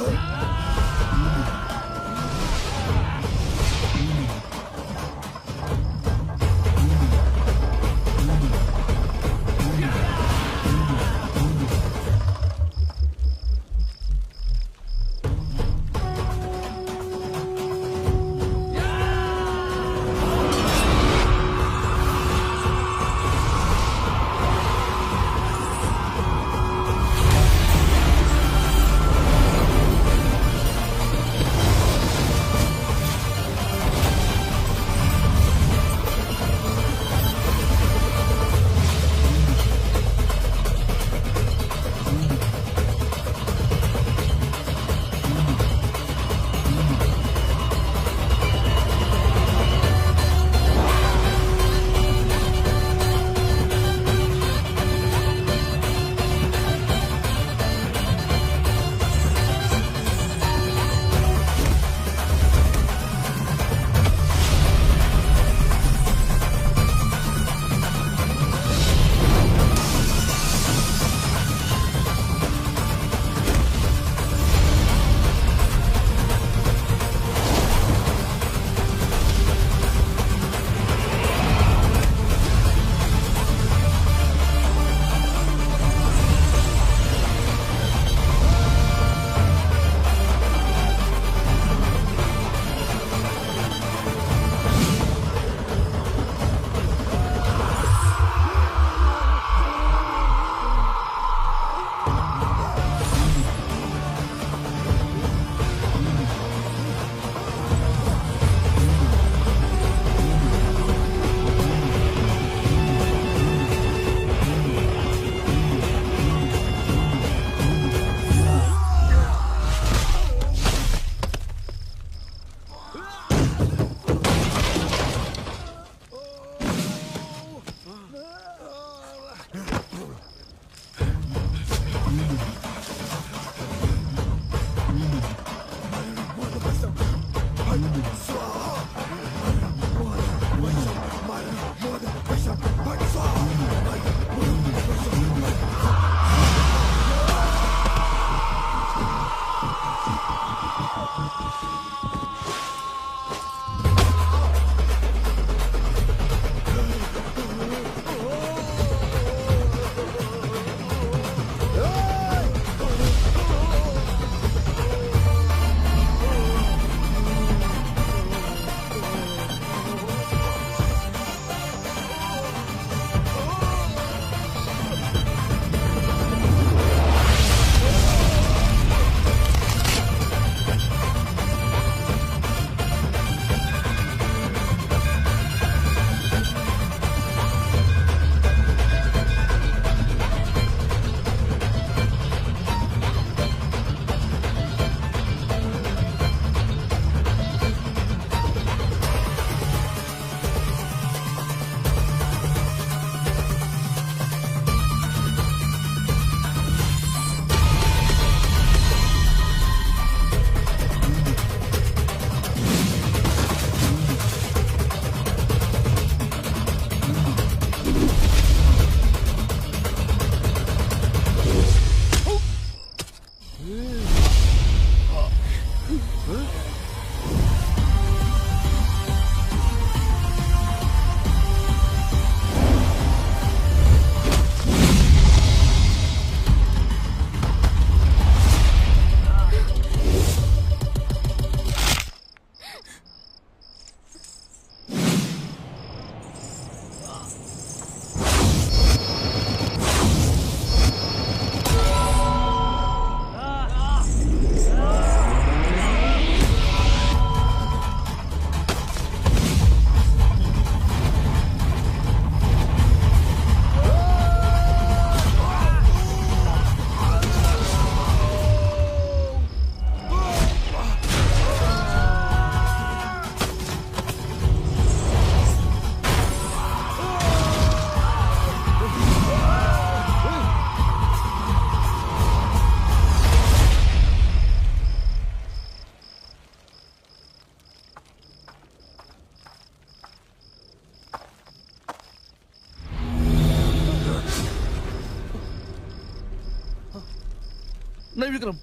नहीं विक्रम,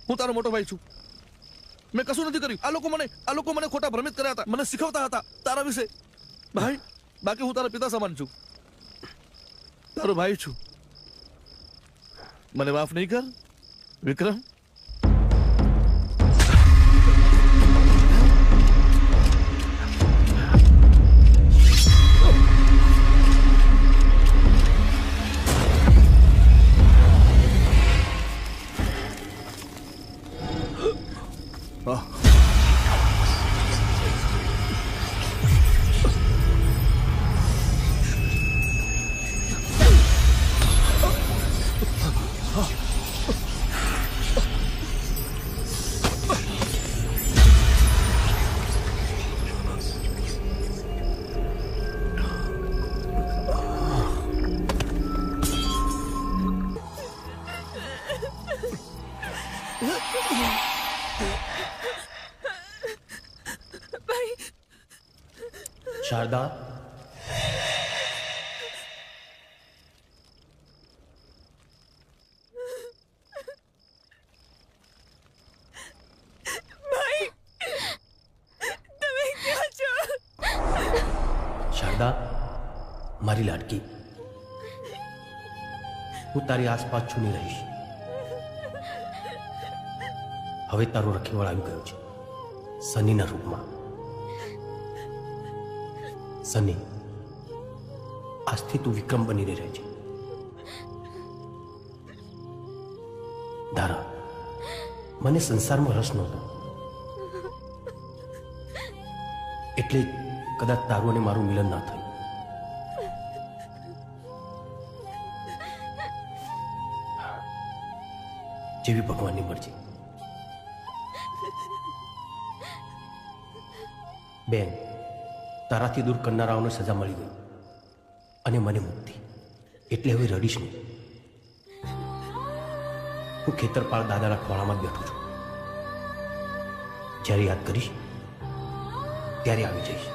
હું તારો મોટો ભાઈ છું. મેં કશું નથી કર્યું. આ લોકો મને ખોટા ભ્રમિત કર્યા હતા, મને શીખવતા હતા તારા વિશે. ભાઈ, બાકી હું તારા પિતા સમાન છું, તારો ભાઈ છું. મને માફ નહીં કર વિક્રમ. શારદા, શારદા, મારી લાડકી, હું તારી આસપાસ છુની રહીશ. હવે તારો રખેવાળ આવી ગયો છે સનીના રૂપમાં. સની, આજથી તું વિક્રમ બનીને રહે છે. ધારા, મને સંસારમાં રસ નહોતો, એટલે કદાચ તારું અને મારું મિલન ના થયું. જેવી ભગવાનની મરજી. બેન, તારાથી દૂર કરનારાઓને સજા મળી ગઈ અને મને મુક્તિ. એટલે હવે રડીશ નહીં. હું ખેતરપાળ દાદાના ખોળામાં જ બેઠું છું. જ્યારે યાદ કરીશ ત્યારે આવી જઈશ.